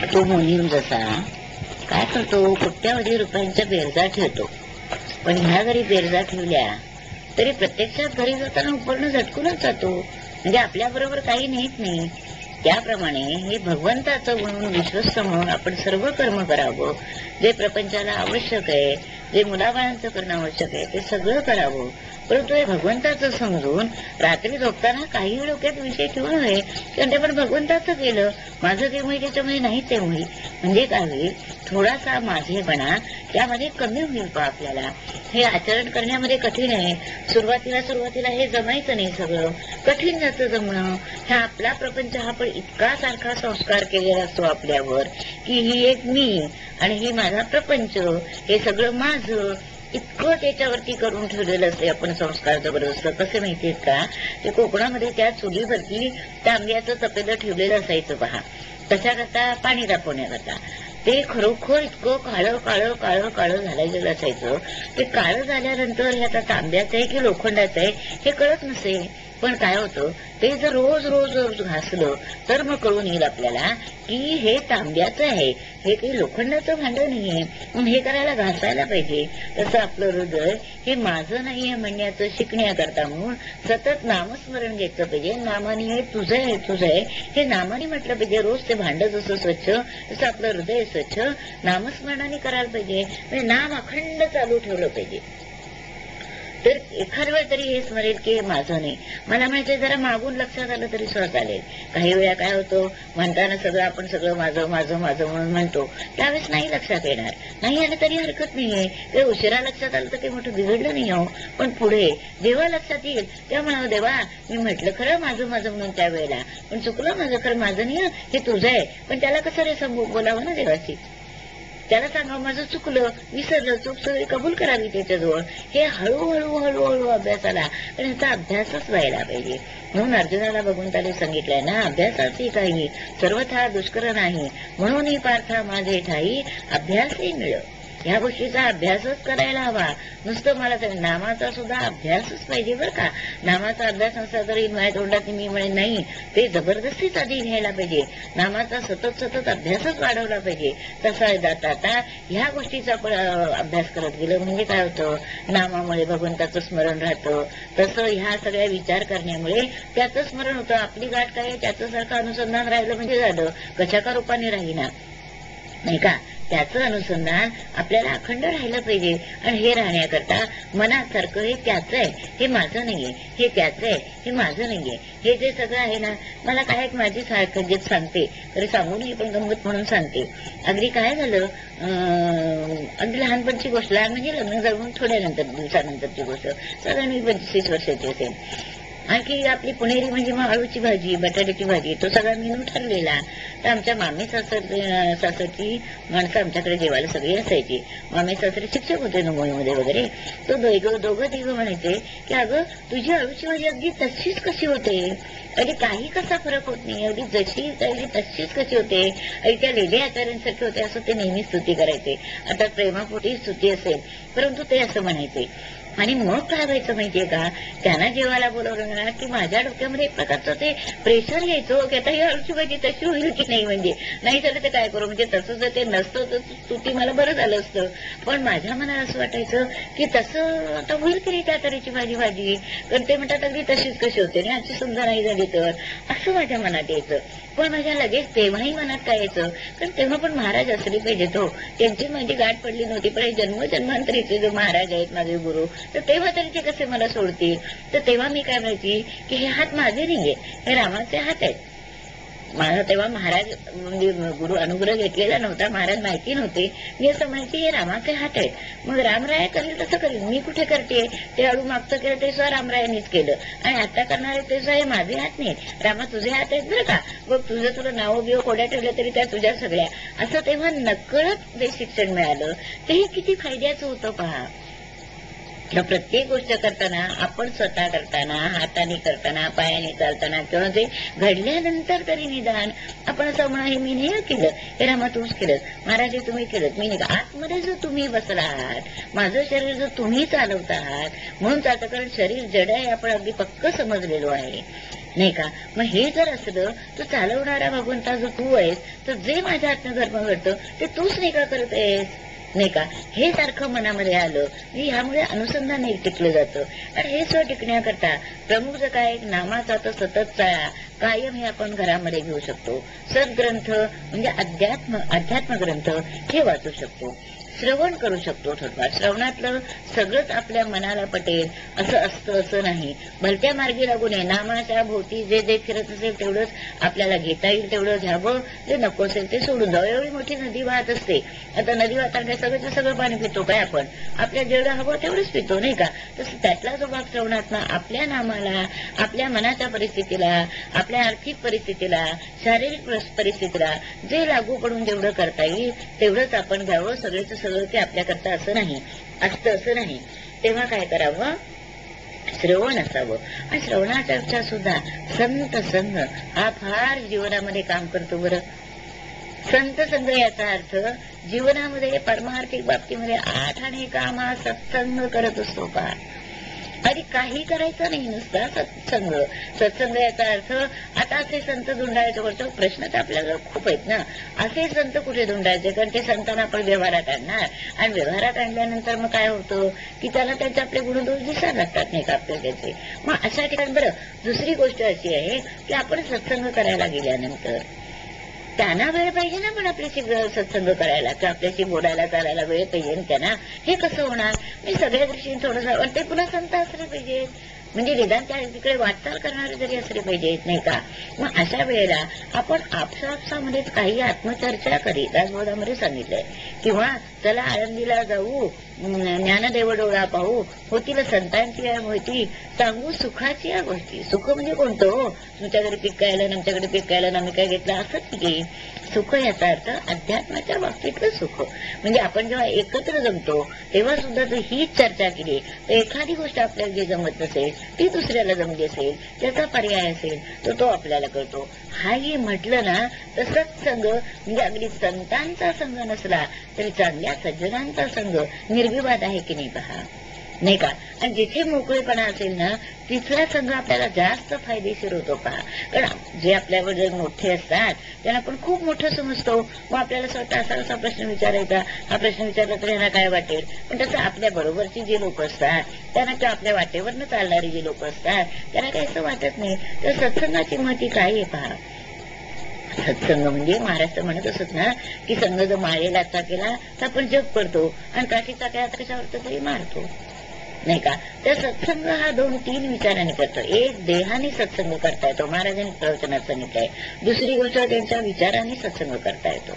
तो मोहीम जसा काय करतो, कोट्यावधी रुपयांच्या बेरजा ठेवतो. पण ह्या घरी बेरजा ठेवल्या तरी प्रत्यक्षात घरी जाताना पूर्ण झटकूनच जातो, म्हणजे आपल्या बरोबर काही नेत नाही. त्याप्रमाणे हे भगवंताचं म्हणून विश्वस्त म्हणून आपण सर्व कर्म करावं. जे प्रपंचाला आवश्यक आहे, जे मुलाबाळांचं करणं आवश्यक आहे, ते सगळं करावं. परंतु हे भगवंताचं समजून रात्री झोपताना काही डोक्यात विषय ठेवू नये, कारण ते पण भगवंताचं केलं, माझं ते होईल त्याच्यामध्ये नाही ते होईल. म्हणजे काय होईल, थोडासा माझेपणा त्यामध्ये कमी होईल. पा आपल्याला हे आचरण करण्यामध्ये कठीण आहे. सुरुवातीला हे जमायचं नाही, सगळं कठीण जातं जमणं. हा आपला प्रपंच हा पण इतका सारखा संस्कार केलेला असतो आपल्यावर, की ही एक मी आणि ही माझा प्रपंच, हे सगळं माझं, इतकं त्याच्यावरती करून ठेवलेलं असते आपण संस्कार जबरदस्त. कसे माहितीयेत का, ते कोकणामध्ये त्या चुलीवरती तांब्याचं तपेलं ठेवलेलं असायचं पहा. कशाकरता, पाणी तापवण्याकरता. ते खरोखर इतकं काळं काळं काळं काळं झालेलं असायचं. ते काळं झाल्यानंतर हे आता तांब्याचं आहे की लोखंडाचं आहे हे कळत नसे. पण काय होतं, ते जर रोज रोज रोज घासलं तर मग कळून येईल आपल्याला की हे तांब्याचं आहे, हे काही लोखंडाचं भांडं नाहीये. मग हे करायला घासायला पाहिजे. तसं आपलं हृदय हे माझं नाहीये म्हणण्याचं शिकण्याकरता म्हणून सतत नामस्मरण घ्यायचं पाहिजे. नामाने हे तुझं आहे, तुझं आहे हे नामाने म्हटलं पाहिजे. रोज ते भांडं जसं स्वच्छ तसं आपलं हृदय स्वच्छ नामस्मरणाने करायला पाहिजे. म्हणजे नाम अखंड चालू ठेवलं पाहिजे. तर एखाद वेळ तरी हे स्मरेल की हे माझं नाही. मला माहिती जरा मागून लक्षात आलं तरी सुद्धा चालेल. काही वेळा काय होतं, म्हणताना सगळं आपण सगळं माझं माझं माझं म्हणून म्हणतो, त्यावेळेस नाही लक्षात येणार. नाही आलं तरी हरकत नाहीये. ते उशिरा लक्षात आलं तर ते मोठं बिघडलं नाही हो. पण पुढे जेव्हा लक्षात येईल तेव्हा म्हणावं, देवा मी म्हटलं खरं माझं माझं म्हणून त्यावेळेला, पण चुकलं माझं, खरं माझं नाही हे तुझं आहे. पण त्याला कसं रे बोलावं ना देवाची, त्याला सांगावं माझं चुकलं, विसरलं, चूक सगळी कबूल करावी त्याच्याजवळ. हे हळूहळू हळूहळू अभ्यासाला, पण ह्याचा अभ्यासच व्हायला पाहिजे. म्हणून अर्जुनाला भगवंताने सांगितलंय ना, अभ्यासाची काही सर्वथा दुष्कर नाही, म्हणून पार्था माझे ठाई अभ्यासही मिळ. ह्या गोष्टीचा अभ्यासच करायला हवा. नुसतं मला तर नामाचा सुद्धा अभ्यासच पाहिजे बरं का. नामाचा अभ्यास नसला तरी माझ्या तोंडात मी म्हणे नाही, ते जबरदस्तीच आधी घ्यायला पाहिजे. नामाचा सतत सतत अभ्यासच वाढवला पाहिजे. तसा जाता आता ह्या गोष्टीचा अभ्यास करत गेलं म्हणजे काय होतं, नामामुळे भगवंताचं स्मरण राहतं. तसं ह्या सगळ्या विचार करण्यामुळे त्याचं स्मरण होतं. आपली गाठ काय त्याचं सारखं अनुसंधान राहिलं म्हणजे झालं, कशाका रूपाने राहीना नाही का. त्याचं अनुसंधान आपल्याला अखंड राहिलं पाहिजे. आणि हे राहण्याकरता मनात सारखं हे त्याचं आहे, हे माझं नाहीये, हे त्याचं आहे, हे माझं नाहीये, हे जे सगळं आहे ना, मला काय माझी सारखं सांगते तरी सांगू नये, पण गंमत म्हणून सांगते. अगदी काय झालं, अगदी लहानपणची गोष्ट, लहान म्हणजे लग्न जवळून थोड्या दिवसानंतरची गोष्ट, साधारण 25 वर्षाची असेल. आणखी आपली पुणेरी म्हणजे मग आळूची भाजी, बटाट्याची भाजी, तो सगळा मेनू ठरलेला. तर आमच्या मामी सासरची माणसं आमच्याकडे जेवायला सगळी असायची. मामी सासरे शिक्षक होते मुंबईमध्ये वगैरे. तो दोघं तिघं म्हणायचे की अगं तुझी आळूची भाजी अगदी तशीच कशी होते, अगदी काही कसा फरक होत नाही, अगदी जशी अगदी तशीच कशी होते, अगदी त्या लेले आचार्यांसारखे होते, असं ते नेहमी स्तुती करायचे. आता प्रेमापोटी स्तुती असेल, परंतु ते असं म्हणायचे. आणि मग काय व्हायचं माहितीये का, त्यांना जेवायला बोलवलं ना की माझ्या डोक्यामध्ये एक प्रकारचं ते प्रेशर यायचं की आता ही आळूची भाजी तशी होईल की नाही, म्हणजे नाही झालं तर काय करू, म्हणजे तसं जर ते नसतं तर स्तुती मला बरं झालं असतं. पण माझ्या मनाला असं वाटायचं की तसं आता होईल की नाही त्या तऱ्हेची भाजी, कारण ते म्हणतात अगदी तशीच कशी होते ना, अशी सुद्धा नाही झाली तर, असं माझ्या मनात यायचं. पण माझ्या लगेच तेव्हाही मनात काय यायचं, कारण तेव्हा पण महाराज असले पाहिजे. तो त्यांची माझी गाठ पडली नव्हती, पण जन्मांतरीचे जो महाराज आहेत माझे गुरु, तर तेव्हा तरी ते कसे मला सोडतील. तर तेव्हा मी काय म्हणायची की हे हात माझे नाहीये, हे रामाचे हात आहेत. मला तेव्हा महाराज म्हणजे गुरु अनुग्रह घेतलेला नव्हता, महाराज माहिती नव्हते. मी असं म्हणायची हे रामाचे हात आहेत, मग रामराय करेल तसं करेल, मी कुठे करते. ते अळू मागचं केलं ते सुद्धा रामरायांनीच केलं, आणि आता करणारे ते सुद्धा हे माझे हात नाही, रामा तुझे हात आहेत बरं का, बघ तुझं तुला नावं बिव कोड्या ठेवल्या तरी त्या तुझ्या सगळ्या, असं तेव्हा नकळत जे शिक्षण मिळालं ते किती फायद्याचं होतं पहा. प्रत्येक गोष्ट करताना आपण स्वतः करताना, हाताने करताना, पायाने चालताना, किंवा ते घडल्यानंतर तरी निदान आपण असं म्हणा हे मी नाही केलं, हे रामा तूच केलं, महाराज तुम्ही केलं, मी नाही. आतमध्ये जो तुम्ही बसला आहात, माझं शरीर जो तुम्ही चालवत आहात म्हणून चालतं, कारण शरीर जड आहे आपण अगदी पक्क समजलेलो आहे. नाही का? मग हे जर असलं तर चालवणारा भगवंता जो तू आहेस, तर जे माझ्या हातनं धर्म घडतं ते तूच नाही का करत आहेस, नाही का? हे सारखं मनामध्ये आलं की ह्यामुळे अनुसंधान एक टिकलं जातं. आणि हे स्व टिकण्याकरता प्रमुख जर काय नामाचा तर सतत चाळा कायम हे आपण घरामध्ये घेऊ शकतो. सद्ग्रंथ म्हणजे अध्यात्म ग्रंथ हे वाचू शकतो, श्रवण करू शकतो. थोडफार श्रवणातलं सगळंच आपल्या मनाला पटेल असं असतं असं नाही. भलत्या मार्गी लागू नये. नामाच्या भोवती जे जे फिरत असेल तेवढंच आपल्याला घेता येईल तेवढं घ्यावं, जे नको असेल ते सोडून जावं. एवढी मोठी नदी वाहत असते. आता नदी वाहताना सगळं सगळं पाणी पितो काय आपण? आपल्या जेवढं हवं तेवढंच पितो, नाही का? तसं त्यातला जो भाग श्रवणात आपल्या नामाला, आपल्या मनाच्या परिस्थितीला, आपल्या आर्थिक परिस्थितीला, शारीरिक परिस्थितीला जे लागू पडून जेवढं करता येईल तेवढंच आपण घ्यावं. सगळेच सगळं ते आपल्याकरता असं नाही, असतं असं नाही. तेव्हा काय करावं? श्रवण असावं. आणि श्रवणाच्या सुद्धा संत संग हा फार जीवनामध्ये काम करतो. बरं, संत संग याचा अर्थ जीवनामध्ये परमार्थिक बाबतीमध्ये 8 आणे काम हा सत्संग करत असतो का? आणि काही करायचं नाही, नुसता सत्संग. सत्संग याचा अर्थ आता असे संत धुंडायचं करतो. प्रश्न तर आपल्याला खूप आहेत ना, असे संत कुठे धुंडायचे? कारण ते संतांना आपण व्यवहारात आणणार, आणि व्यवहारात आणल्यानंतर मग काय होतं की त्याला त्यांचे आपले गुणदोष दिसायला लागतात, नाही का आपल्याला त्याचे. मग अशा ठिकाणी बरं, दुसरी गोष्ट अशी आहे की आपण सत्संग करायला गेल्यानंतर त्यांना वेळ पाहिजे ना, पण आपल्याशी सत्संग करायला किंवा आपल्याशी बोलायला चालायला वेळ पाहिजे ना त्यांना. हे कसं होणार? मी सगळ्या दृष्टीने थोडंसं, ते पुन्हा संत असले पाहिजेत, म्हणजे निदान त्या तिकडे वाटचाल करणारे जरी असले पाहिजेत, नाही का? मग अशा वेळेला आपण आपसापसामध्येच काही आत्मचर्चा करी, दासबोधामध्ये सांगितलंय. किंवा चला आळंदीला जाऊ, ज्ञानदेव डोळा पाहू, होतील संतांची या माहिती सांगू, सुखाची या गोष्टी. सुख म्हणजे कोणतं? हो, तुमच्याकडे पिकायला ना आमच्याकडे पिकायला ना मी काय घेतलं असंच की सुख याचा अर्थ अध्यात्माच्या बाबतीतलं सुख. म्हणजे आपण जेव्हा एकत्र जमतो तेव्हा सुद्धा जर हीच चर्चा केली तर एखादी गोष्ट आपल्याला जी जमत नसेल ती दुसऱ्याला जमली असेल, त्याचा पर्याय असेल तर तो आपल्याला कळतो. हाही म्हटलं ना तर सत्संग म्हणजे अगदी संतांचा संघ नसला तरी चांगल्या सज्जनांचा संघ निर्विवाद आहे की नाही पहा, नाही का? आणि जिथे मोकळेपणा असेल ना तिथला संघ आपल्याला जास्त फायदेशीर होतो पहा. कारण जे आपल्यावर जर मोठे असतात त्यांना आपण खूप मोठं समजतो. मग आपल्याला स्वतः असा प्रश्न विचारायचा, हा प्रश्न विचारला तर यांना काय वाटेल? पण तसं आपल्या बरोबरची जे लोक असतात त्यांना, किंवा आपल्या वाटेवरनं चालणारी जी लोक असतात त्यांना काही असं वाटत नाही. तर सत्संगाची महती काय आहे पहा. सत्संग म्हणजे महाराष्ट्र म्हणत असत ना की संघ जर माळेलाचा केला तर आपण जग पडतो, आणि काठीचा केला तर कशावर तरी मारतो, नाही का? तर सत्संग हा 2-3 विचारांनी करतो. एक देहाने सत्संग करता येतो, महाराजांनी प्रवचनात सांगितलंय. दुसरी गोष्ट त्यांच्या विचारांनी सत्संग करता येतो,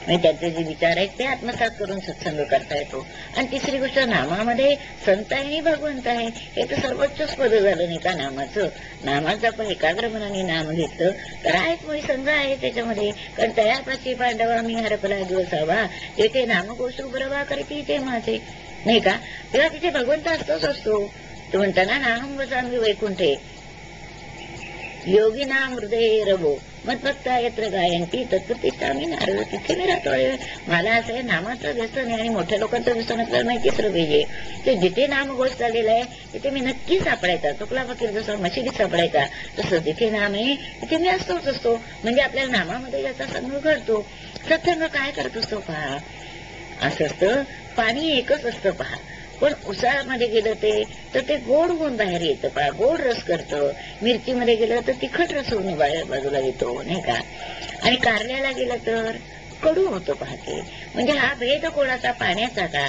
म्हणजे त्यांचे जे विचार आहेत ते आत्मसात करून सत्संग करता येतो. आणि तिसरी गोष्ट नामामध्ये संत आहे आणि भगवंत आहे, हे तर सर्वोच्च पद झालं, नाही का? नामाचं आपण एकाग्र मनाने नाम घेतलं तर आहेच मुळे संघ आहे त्याच्यामध्ये. कारण तयापाशी पांडवा मी हरपला दिवसावा, येथे नामघोष उभरवा करते ते माझे, नाही का? तेव्हा तिथे भगवंत असतो. तो म्हणताना नाहम वसामी वैकुंठे योगी नाम हृदय रवो मत्भक्ता यत्र गायंती तत्प्रतिष्ठा मी नारद. तिथे मी राहतो. मला असं आहे, नामाचं व्यसन आहे आणि मोठ्या लोकांचं व्यसन आपल्याला माहितीच पाहिजे. ते जिथे नामघोष झालेला आहे तिथे मी नक्की सापडायचा. तुकला फकीर जसं मशिदीत सापडायचा तसं जिथे नाम आहे तिथे मी असतो. म्हणजे आपल्याला नामामध्ये याचा संघ घडतो. सत्संग काय करत असतो पहा. असं असतं, पाणी एकच असतं पहा, पण उसाळ्यामध्ये गेलं तर ते गोड होऊन बाहेर येतं पहा, गोड रस करतं. मिरचीमध्ये गेलं तर तिखट रस होऊन बाजूला येतो, नाही का? आणि कारल्याला गेलं तर कडू होतो पाहते. म्हणजे हा भेद कोणाचा पाण्याचा का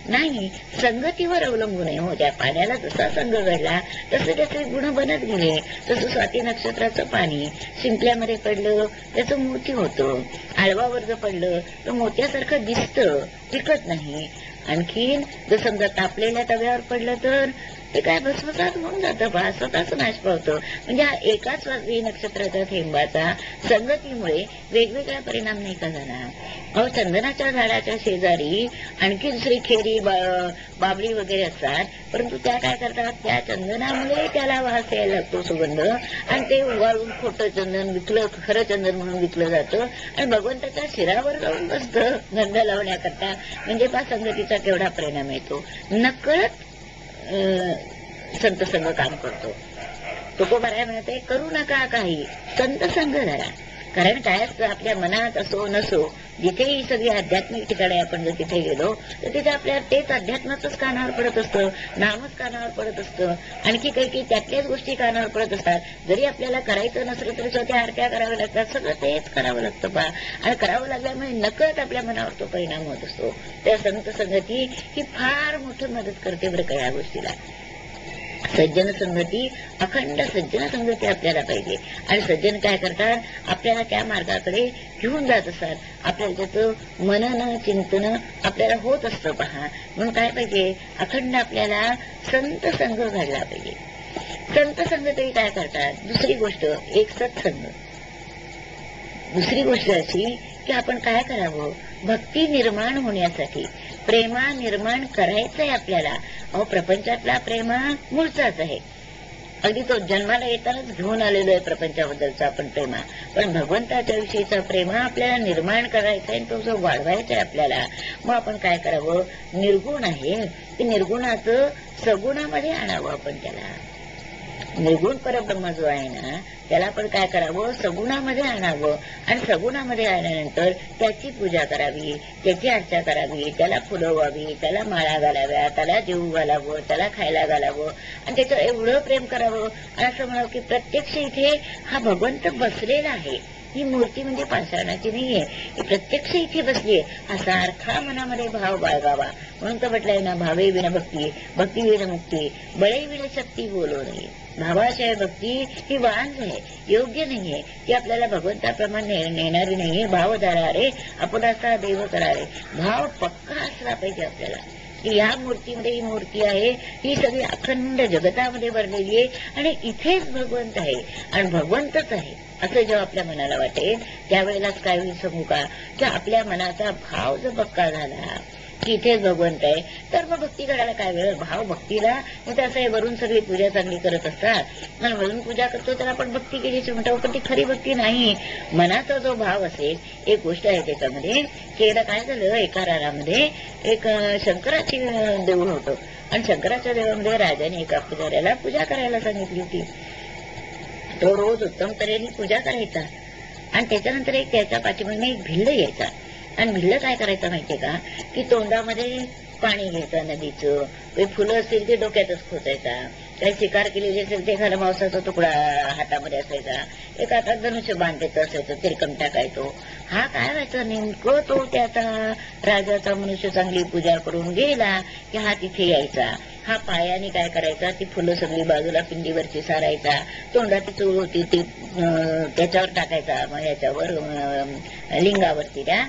नाही, संगतीवर अवलंबून आहे. हो, त्या पाण्याला जसा संघ घडला तसं त्याचे गुण बनत गेले. तसं स्वाती नक्षत्राचं पाणी शिंपल्यामध्ये पडलं त्याचं मोती होतं, आळवावर जर पडलं तर मोत्यासारखं दिसतं, टिकत नाही. आणखीन जर समजा तापलेल्या तव्यावर पडलं तर ते काय भस्मसात होऊन जातं पहा, स्वतःच नाश पावतं. म्हणजे हा एकाच स्वाती नक्षत्राच्या थेंबाचा संगतीमुळे वेगवेगळा परिणाम नाही का झाला. अहो, चंदनाच्या झाडाच्या शेजारी आणखी दुसरी खेरी बाबळी वगैरे असतात, परंतु त्या काय करतात, त्या चंदनामुळे त्याला वास यायला लागतो, सुगंध, आणि ते उगाळून खोटं चंदन विकलं, खरं चंदन म्हणून विकलं जातं आणि भगवंताच्या शिरावर जाऊन बसतं गंध लावण्याकरता. म्हणजे पहा संगतीचा केवढा परिणाम येतो. नकळत संत संघ काम करतो. तुकोबाराय म्हणते करू नका काही, संत संग धरा. कारण काय असतं, आपल्या मनात असो नसो, जिथेही सगळी आध्यात्मिक ठिकाणी आपण जर तिथे गेलो तर तिथे आपल्या तेच अध्यात्माचंच कानावर पडत असतं, नामच कानावर पडत असतं, आणखी काही त्यातल्याच गोष्टी कानावर पडत असतात. जरी आपल्याला करायचं नसलं तरी त्या आरत्या कराव्या लागतात, सगळं तेच करावं लागतं पहा. आणि करावं लागल्यामुळे नकळत आपल्या मनावर तो परिणाम होत असतो. त्या संत संगती ही फार मोठी मदत करते बरं का या गोष्टीला. सज्जन संगती, अखंड सज्जन संगती आपल्याला पाहिजे. आणि सज्जन काय करतात, आपल्याला त्या मार्गाकडे घेऊन जात असतात. आपल्याला त्याचं मनन चिंतन आपल्याला होत असतं पहा. म्हणून काय पाहिजे, अखंड आपल्याला संत संग घडला पाहिजे. संत संगती काय करतात, दुसरी गोष्ट एक सत्संग. दुसरी गोष्ट अशी की आपण काय करावं, भक्ती निर्माण होण्यासाठी प्रेमा निर्माण करायचंय आपल्याला. अहो प्रपंचातला प्रेमा मूळचाच आहे, अगदी तो जन्माला येतानाच घेऊन आलेलो आहे प्रपंचाबद्दलचा आपण प्रेमा. पण भगवंताच्या विषयीचा प्रेमा आपल्याला निर्माण करायचा आहे, तो जो वाढवायचा आहे आपल्याला. मग आपण काय करावं, निर्गुण आहे ते निर्गुणाचं सगुणामध्ये आणावं आपण त्याला. निर्गुण परब्रह्म जो आहे ना त्याला आपण काय करावं, सगुणामध्ये आणावं. आणि सगुणामध्ये आल्यानंतर त्याची पूजा करावी, त्याची अर्चा करावी, त्याला फुलं व्हावी, त्याला माळा घालाव्या, त्याला जेवू घालावं, त्याला खायला घालावं, आणि त्याचं एवढं प्रेम करावं. आणि असं म्हणावं की प्रत्यक्ष इथे हा भगवंत बसलेला आहे, ही मूर्ती म्हणजे पाषाणाची नाहीये, ही प्रत्यक्ष इथे बसलीये. हा सारखा मनामध्ये भाव बाळगावा. म्हणून तर म्हटलंय ना, भावे विना भक्ती, भक्ती विना मुक्ती, बळे विना शक्ती बोलू नये. भावाशिवाय भक्ती ही वांझ आहे, योग्य नाहीये, ती आपल्याला भगवंताप्रमाणे नेणारी नाहीये. भावधारा रे आपण असा देव करा रे, भाव पक्का असला पाहिजे आपल्याला की या मूर्तीमध्ये ही मूर्ती आहे, ही सगळी अखंड जगतामध्ये भरलेली आहे आणि इथेच भगवंत आहे आणि भगवंतच आहे असं जेव्हा आपल्या मनाला वाटेल त्यावेळेलाच काय होईल सांगू का, की आपल्या मनाचा भाव जर पक्का झाला की इथेच भगवंत आहे, तर मग भक्ती करायला काय वेळ. भाव भक्तीला म्हणजे असं आहे, वरून सगळी पूजा चांगली करत असतात आणि वरून पूजा करतो तर आपण भक्ती केलीच म्हणतो, पण ती खरी भक्ती नाही. मनाचा जो भाव असेल, एक गोष्ट आहे त्याच्यामध्ये की एकदा काय झालं, एका रानामध्ये एक शंकराची देऊळ होतं आणि शंकराच्या देवळामध्ये राजाने एका पुजाऱ्याला पूजा करायला सांगितली होती. तो रोज उत्तम तऱ्हेने पूजा करायचा आणि त्याच्यानंतर एक त्याच्या पाठीमागे एक भिल्ल यायचा आणि भिल्ल काय करायचं माहितीये का, की तोंडामध्ये पाणी घ्यायचं नदीचं, काही फुलं असतील ते डोक्यातच खोचायचा, काही शिकार केलेली असेल ते एखादा मांसाचा तुकडा हातामध्ये असायचा, एका हातात धनुष्य बांधायचं असायचं, तिरकम टाकायचो. हा काय व्हायचं, नेमकं तो त्याचा राजाचा मनुष्य चांगली पूजा करून गेला की हा तिथे यायचा. हा पायाने काय करायचा, ती फुलं सगळी बाजूला पिंडीवरची सारायचा, तोंडाची चूळ होती ती त्याच्यावर टाकायचा, मग याच्यावर लिंगावरती, त्या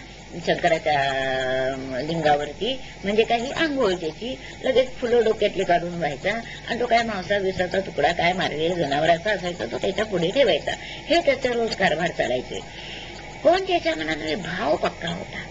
शंकराच्या लिंगावरती, म्हणजे काही आंघोळ त्याची, लगेच फुलं डोक्यातली काढून व्हायचा आणि तो काय मांसा विसाचा तुकडा काय मारलेला जनावराचा असायचा तो त्याच्या पुढे ठेवायचा. हे त्याचा रोज कारभार चालायचे. पण त्याच्या मनात भाव पक्का होता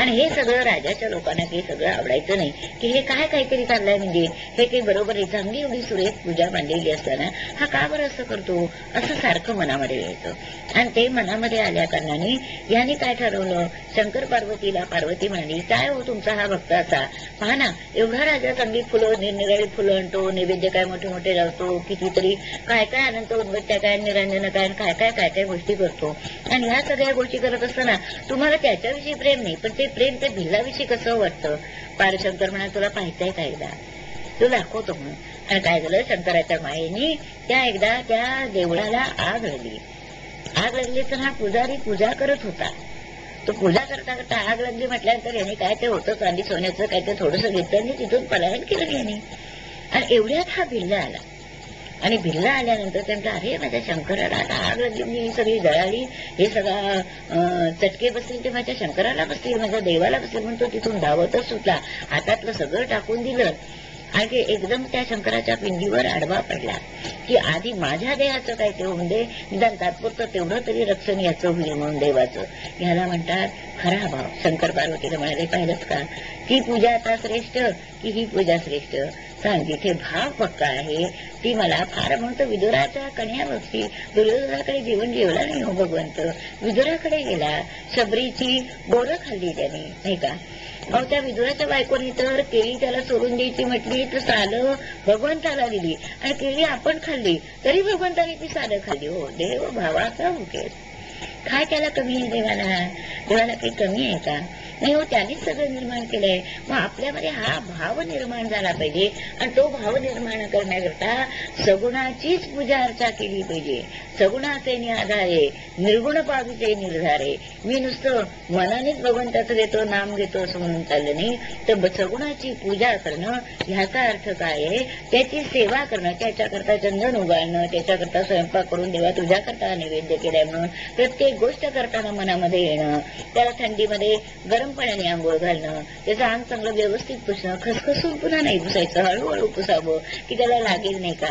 आणि हे सगळं राजाच्या लोकांना काही सगळं आवडायचं नाही की हे काय काहीतरी चाललंय, म्हणजे हे काही बरोबर आहे, चांगली एवढी सुरेख पूजा मांडलेली असताना हा का बरं असं करतो, असं सारखं मनामध्ये यायचं. आणि ते मनामध्ये आल्या कारणाने याने काय ठरवलं, शंकर पार्वतीला पार्वती म्हणाली, काय हो तुमचा हा भक्त असा, पहा ना एवढा राजा चांगली फुलं निरनिराळी फुलं आणतो, नैवेद्य काय मोठे मोठे लावतो, कितीतरी काय काय अनंत उदबत्त्या काय निरंजन काय काय काय काय काय गोष्टी करतो, आणि ह्या सगळ्या गोष्टी करत असताना तुम्हाला त्याच्याविषयी प्रेम नाही, पण ते प्रेम त्या भिल्लाविषयी कसं वाटतं. पारशंकर म्हणा तुला पाहायचंय का एकदा, तो दाखवतो म्हणून. आणि काय झालं, शंकराच्या मायेने त्या एकदा त्या देवळाला आग लागली. आग लागली तर हा पुजारी पूजा करत होता. तो पूजा करता करता आग लागली म्हटल्यानंतर याने काय ते होतं चांदी सोन्याचं काय ते थोडंसं घेतलं आणि तिथून पलायन केलं याने. आणि एवढ्यात हा भिल्ला आला आणि भिल्ला आल्यानंतर त्यांना, अरे माझ्या शंकराला आता आग लागली, मी सगळी जळाली, हे सगळा चटके बसतील ते माझ्या शंकराला बसतील, माझ्या देवाला बसतील, म्हणून तो तिथून धावतच सुटला, हातातलं सगळं टाकून दिलं आणि एकदम त्या शंकराच्या पिंडीवर आडवा पडला की आधी माझ्या देहाचं काय ते होऊन दे, निदान तात्पुरतं तेवढं तरी रक्षण याचं होईल म्हणून देवाचं. ह्याला म्हणतात खरा भाव. शंकर पार्वतीला म्हणाले, पाहिलंच का ती पूजा आता श्रेष्ठ की ही पूजा श्रेष्ठ, सांग. जिथे भाव पक्का आहे ती मला फार म्हणतो. विदुराच्या कन्यावरती दुर्योधनाकडे जीवन जेवला नाही हो भगवंत, विदुराकडे गेला, शबरीची बोरं खाल्ली त्याने, नाही का. अहो त्या विदुराच्या बायकोनी तर केळी त्याला सोडून द्यायची म्हटली तर सालं भगवंताला दिली, आणि केळी आपण खाल्ली तरी भगवंताने ती सालं खाल्ली. हो, देव भावाचा मुकेश. काय त्याला कमी आहे देवाला? देवाला काही कमी आहे का? नाही हो, त्यांनीच सगळं निर्माण केलंय. मग आपल्यामध्ये हा भाव निर्माण झाला पाहिजे, आणि तो भाव निर्माण करण्याकरता सगुणाचीच पूजा अर्चा केली पाहिजे. सगुणाचे आधारे निर्गुण पाविते निर्धारे. मी नुसतं मनानेच भगवंताचं घेतो, नाम घेतो असं म्हणून चाललं नाही, तर सगुणाची पूजा करणं ह्याचा अर्थ काय आहे? त्याची सेवा करणं, त्याच्याकरता चंदन उगाळणं, त्याच्याकरता स्वयंपाक करून देवा तुझ्याकरता नैवेद्य केलाय म्हणून प्रत्येक गोष्ट करताना मनामध्ये येणं, त्याला थंडीमध्ये गरम पाण्याने आंघोळ घालणं, त्याचं अंग चांगलं व्यवस्थित पुसणं, खसखसून पुन्हा नाही पुसायचं, हळूहळू पुसावं की त्याला लागेल नाही का.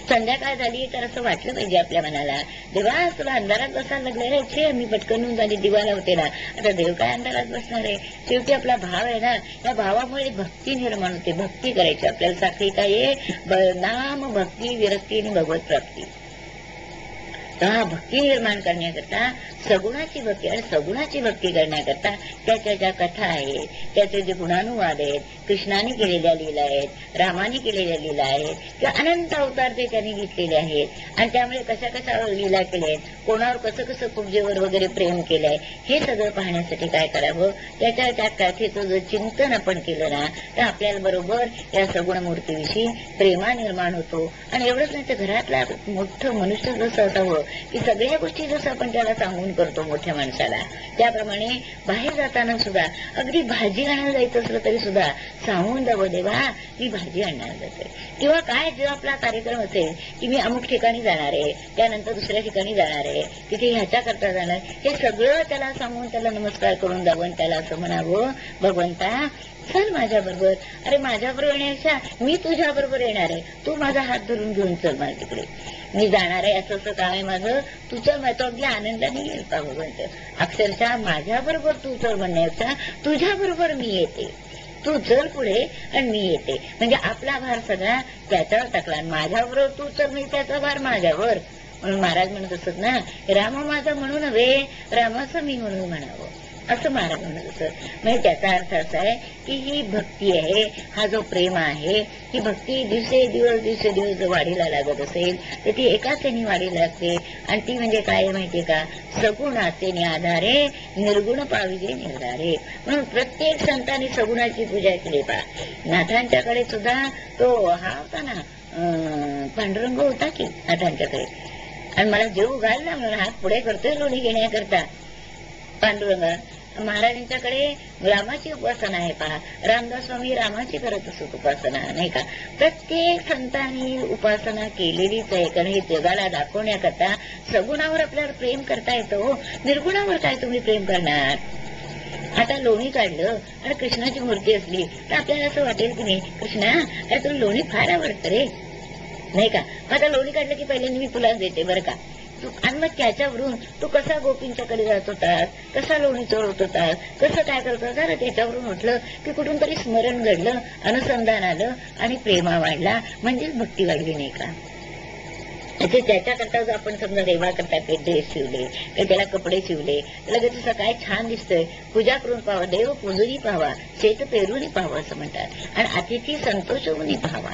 संध्याकाळ झाली तर असं वाटलं पाहिजे आपल्या मनाला, देवा तुला अंधारात बसायला लागलाय छे, मी पटकन झाली दिवा लावते ना. आता देव काय अंधारात बसणार आहे? शेवटी आपला भाव आहे ना, या भावामुळे भक्ती निर्माण होते. भक्ती करायची आपल्याला. साखळी काय आहे? नाम, भक्ती, विरक्ती आणि भगवत प्राप्ती. तर भक्ती निर्माण करण्याकरता सगुणाची भक्ती, आणि सगुणाची भक्ती करण्याकरता त्याच्या ज्या कथा आहेत, त्याचे जे गुणानुवाद आहेत, कृष्णाने केलेल्या लीला आहेत, रामाने केलेल्या लीला आहेत, किंवा अनंत अवतार ते त्यांनी घेतलेले आहेत, आणि त्यामुळे कशा कशा लीला केल्या आहेत, कोणावर कसं कसं पूजेवर वगैरे प्रेम केलंय, हे सगळं पाहण्यासाठी काय करावं? त्याच्या त्या कथेचं जर चिंतन आपण केलं ना, तर आपल्याला बरोबर या सगुण मूर्तीविषयी प्रेमा निर्माण होतो. आणि एवढंच नाही तर घरातला मोठं मनुष्य जसं असावं की सगळ्या गोष्टी जसं आपण त्याला सांगून करतो मोठ्या माणसाला, त्याप्रमाणे बाहेर जाताना सुद्धा अगदी भाजी आणायला जायचं असलं तरी सुद्धा सांगून जावं, देवा मी भाजी आणायला जाते, किंवा काय जेव्हा आपला कार्यक्रम असेल की मी अमुक ठिकाणी जाणार आहे, त्यानंतर दुसऱ्या ठिकाणी जाणार आहे, तिथे ह्याच्या करता जाणार, हे सगळं त्याला सांगून त्याला नमस्कार करून जावं, त्याला असं म्हणावं, भगवंता चल माझ्या बरोबर. अरे माझ्या बरोबर येण्यापेक्षा मी तुझ्या बरोबर येणार आहे, तू माझा हात धरून घेऊन चल मला तिकडे, मी जाणार आहे, असं असं काम आहे माझं, तू चल. तो अगदी आनंदाने येईल का भगवंत? अक्षरशः माझ्या बरोबर तू चल म्हणण्यापेक्षा तुझ्या बरोबर मी येते, तू चल पुढे आणि मी येते. म्हणजे आपला भार सगळा त्याच्यावर टाकला, माझ्याबरोबर तू चल म्हणजे त्याचा भार माझ्यावर. म्हणून महाराज म्हणत असत ना, राम माझा म्हणू नव्हे, रामाचं मी म्हणून म्हणावं, असं महाराज म्हणत असत. म्हणजे त्याचा अर्थ असा आहे की ही भक्ती आहे, हा जो प्रेम आहे, ही भक्ती दिवसेदिवस जर वाढीला लागत असेल तर ती एकाच याने वाढीला लागते. आणि ती म्हणजे काय माहितीये का? सगुणाचे आधारे निर्गुण पाविजे निर्धारे. म्हणून प्रत्येक संतांनी सगुणाची पूजा केली पा. नाथांच्याकडे सुद्धा तो हा होता ना, पांडुरंग होता की नाथांच्याकडे, आणि मला जीव घालला म्हणून हात पुढे करतोय लोणी घेण्याकरता पांडुरंग. महाराजांच्याकडे रामाची उपासना आहे पहा. रामदास स्वामी रामाची करत असत उपासना, नाही का? प्रत्येक संतांनी उपासना केलेलीच आहे, कारण हे जगाला दाखवण्याकरता सगुणावर आपल्याला प्रेम करता येतं. निर्गुणावर काय तुम्ही प्रेम करणार? आता लोणी काढलं आणि कृष्णाची मूर्ती असली तर आपल्याला असं वाटेल की नाही, कृष्णा अरे तुला लोणी फार आवडतं रे, नाही का? आता लोणी काढलं की पहिल्यांदा मी तुलाच देते बरं का. आणि मग त्याच्यावरून तू कसा गोपींच्याकडे जात होतास, कसा लोणी चोळत होतास, कसं काय करत होता, त्याच्यावरून म्हटलं की कुठून तरी स्मरण घडलं, अनुसंधान आलं आणि प्रेमा वाढला, म्हणजेच भक्ती वाढली, नाही का? त्याच्याकरता जर आपण समजा देवाकरता काही ड्रेस शिवले, काही त्याला कपडे शिवले, लगेच असं काय छान दिसतंय, पूजा करून पाहावा, देव पुजूनी पाहावा, शेत पेरूनी पाहावं असं म्हणतात, आणि अतिथी संतोष होऊन पाहावा.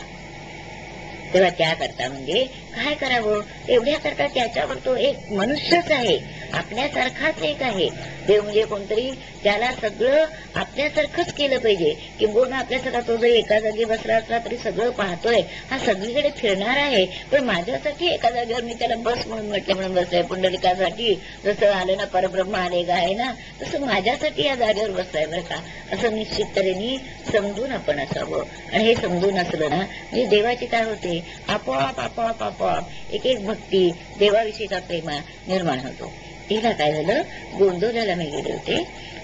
तेव्हा त्याकरता म्हणजे काय करावं? एवढ्या करता त्याच्यावर तो एक मनुष्यच आहे, आपल्यासारखाच एक आहे. देव म्हणजे कोणतरी त्याला सगळं आपल्यासारखंच केलं पाहिजे, किंबहुना आपल्यासारखा तो जरी एका जागी बसला असला तरी सगळं पाहतोय, हा सगळीकडे फिरणार आहे. पण माझ्यासाठी एका जागेवर मी त्याला बस म्हणून म्हटलं म्हणून बसलाय. पुंडलिकासाठी जसं आलं ना परब्रह्म आले आहे ना, तसं माझ्यासाठी या जागेवर बसलाय बरं का, असं निश्चित तऱ्हेने समजून आपण असावं. आणि हे समजून असलं ना म्हणजे देवाची काय होते, आपोआप आपोआप आपोआप एक एक भक्ती देवाविषयीचा प्रेमा निर्माण होतो. तिला काय झालं, गोंदवल्याला मी गेले होते,